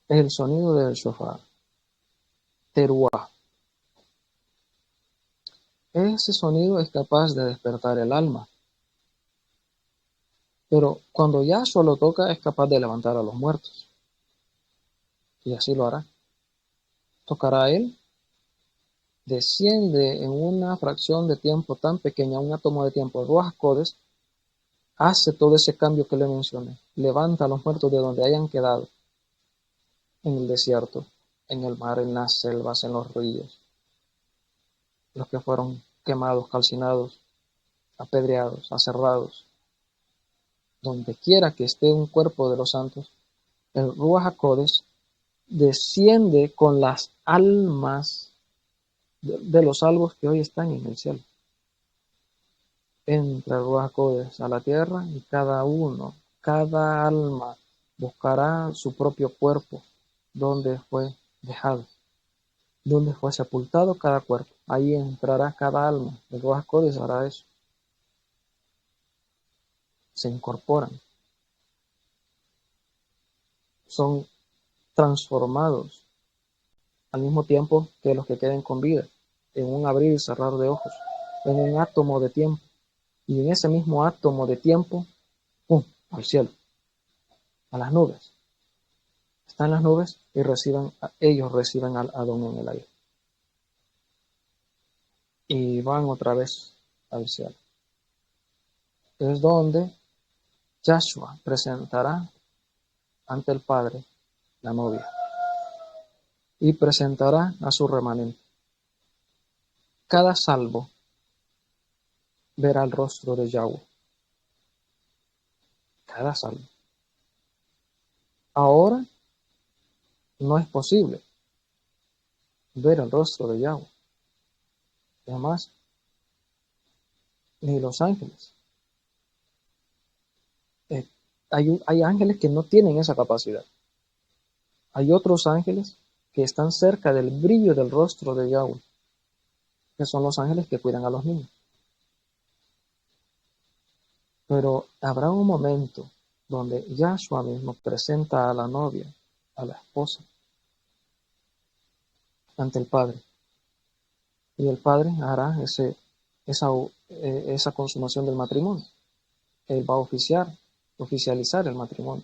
El sonido del shofar, teruah. Ese sonido es capaz de despertar el alma. Pero cuando Yahshua lo toca, es capaz de levantar a los muertos. Y así lo hará. Tocará a él, desciende en una fracción de tiempo tan pequeña, un átomo de tiempo, Ruach HaKodesh, hace todo ese cambio que le mencioné. Levanta a los muertos de donde hayan quedado, en el desierto, en el mar, en las selvas, en los ríos. Los que fueron quemados, calcinados, apedreados, aserrados. Donde quiera que esté un cuerpo de los santos, el Ruach HaKodesh desciende con las almas de los salvos que hoy están en el cielo. Entra el Ruach HaKodesh a la tierra y cada alma buscará su propio cuerpo, donde fue dejado, donde fue sepultado cada cuerpo. Ahí entrará cada alma. El Ruach HaKodesh hará eso. Se incorporan. Son transformados al mismo tiempo que los que queden con vida, en un abrir y cerrar de ojos, en un átomo de tiempo. Y en ese mismo átomo de tiempo, ¡pum!, al cielo, a las nubes. Están las nubes y ellos reciben al Adón en el aire. Y van otra vez al cielo. Es donde Yahshua presentará ante el Padre la novia y presentará a su remanente. Cada salvo verá el rostro de Yahweh. Cada salvo. Ahora no es posible ver el rostro de Yahweh. Además, ni los ángeles. Hay ángeles que no tienen esa capacidad. Hay otros ángeles que están cerca del brillo del rostro de Yahweh, que son los ángeles que cuidan a los niños. Pero habrá un momento donde Yahshua mismo presenta a la novia, a la esposa, ante el Padre. Y el Padre hará esa consumación del matrimonio. Él va a oficializar el matrimonio.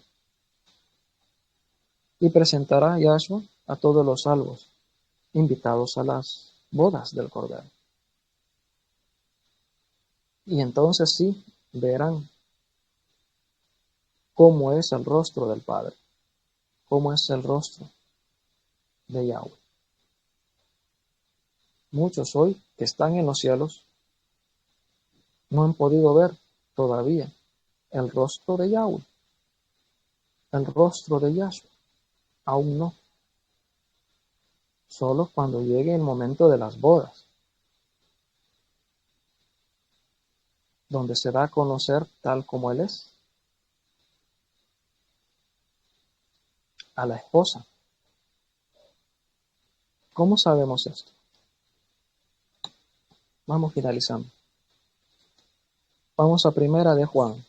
Y presentará a Yahshua a todos los salvos, invitados a las bodas del Cordero. Y entonces sí verán cómo es el rostro del Padre, cómo es el rostro de Yahweh. Muchos hoy que están en los cielos no han podido ver todavía el rostro de Yahweh, el rostro de Yahshua. Aún no. Solo cuando llegue el momento de las bodas, donde se da a conocer tal como Él es, a la esposa. ¿Cómo sabemos esto? Vamos finalizando. Vamos a Primera de Juan.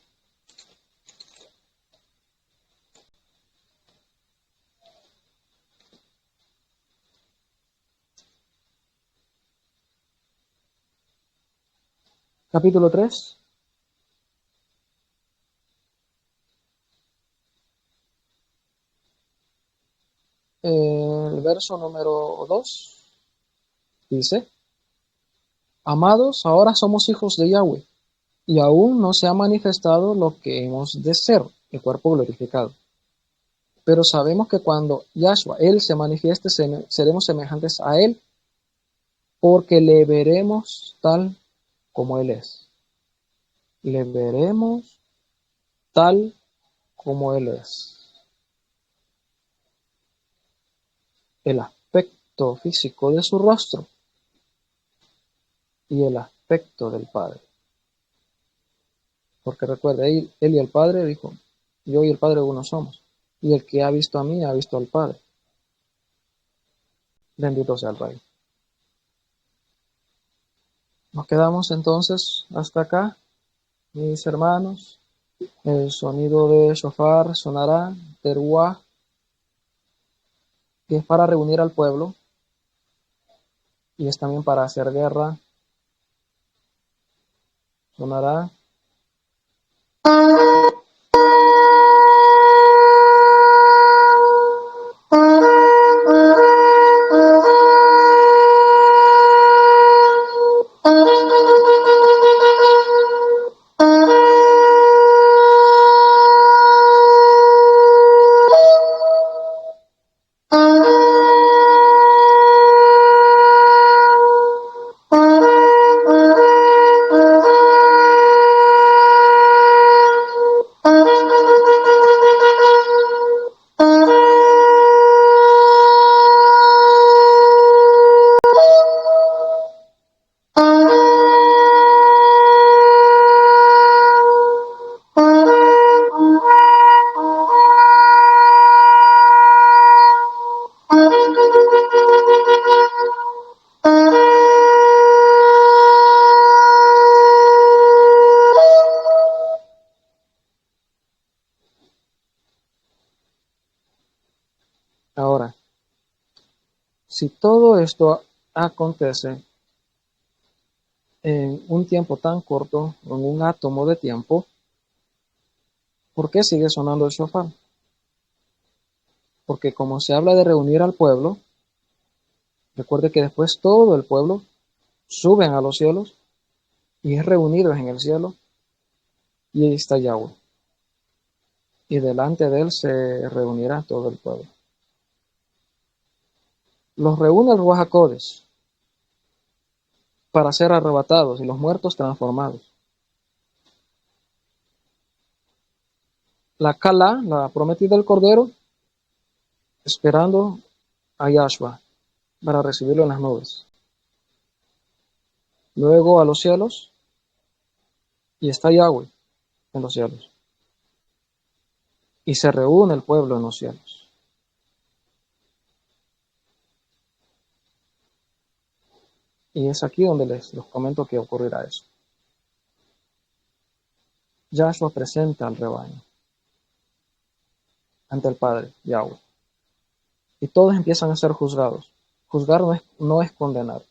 Capítulo 3. El verso número 2 dice: Amados, ahora somos hijos de Yahweh, y aún no se ha manifestado lo que hemos de ser, el cuerpo glorificado. Pero sabemos que cuando Yahshua, Él se manifieste, seremos semejantes a Él, porque le veremos tal como Él es. Le veremos tal como Él es. El aspecto físico de su rostro y el aspecto del Padre. Porque recuerda, él y el Padre dijo, yo y el Padre uno somos. Y el que ha visto a mí, ha visto al Padre. Bendito sea el Rey. Nos quedamos entonces hasta acá, mis hermanos. El sonido de shofar sonará, teruá, que es para reunir al pueblo y es también para hacer guerra. Sonará. Ahora, si todo esto acontece en un tiempo tan corto, en un átomo de tiempo, ¿por qué sigue sonando el shofar? Porque como se habla de reunir al pueblo, recuerde que después todo el pueblo suben a los cielos y es reunidos en el cielo y ahí está Yahweh. Y delante de él se reunirá todo el pueblo. Los reúne el Ruach HaKodesh para ser arrebatados y los muertos transformados. La Kala, la prometida del Cordero, esperando a Yahshua para recibirlo en las nubes. Luego a los cielos y está Yahweh en los cielos. Y se reúne el pueblo en los cielos. Y es aquí donde les comento que ocurrirá eso. Yahshua presenta al rebaño ante el Padre, Yahweh. Y todos empiezan a ser juzgados. Juzgar no es condenar.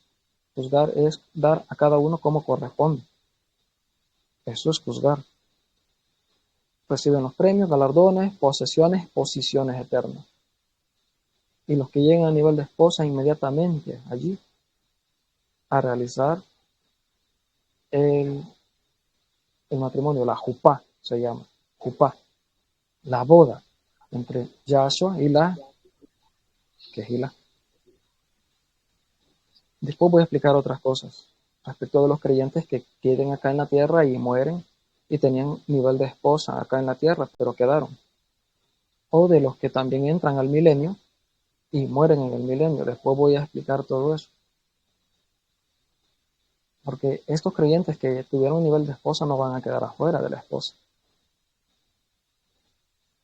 Juzgar es dar a cada uno como corresponde. Eso es juzgar. Reciben los premios, galardones, posesiones, posiciones eternas. Y los que llegan a nivel de esposa inmediatamente allí a realizar el el matrimonio, la jupá se llama, jupá, la boda entre Yahshua y la Kehilá. Después voy a explicar otras cosas respecto de los creyentes que queden acá en la tierra y mueren y tenían nivel de esposa acá en la tierra, pero quedaron. O de los que también entran al milenio y mueren en el milenio. Después voy a explicar todo eso. Porque estos creyentes que tuvieron un nivel de esposa no van a quedar afuera de la esposa.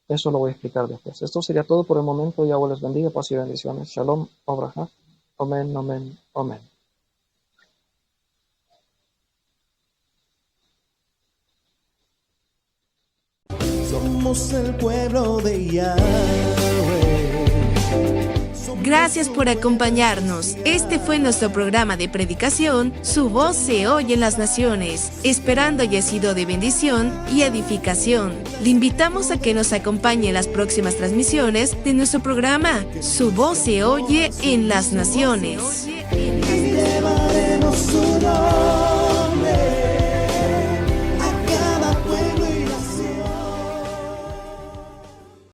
Eso lo voy a explicar después. Esto sería todo por el momento. Yahweh les bendiga, paz y bendiciones. Shalom, Obraja. Amén, amén, amén. Somos el pueblo de Yahweh. Gracias por acompañarnos. Este fue nuestro programa de predicación, Su voz se oye en las naciones, esperando haya sido de bendición y edificación. Le invitamos a que nos acompañe en las próximas transmisiones de nuestro programa, Su voz se oye en las naciones. Y llevaremos su nombre.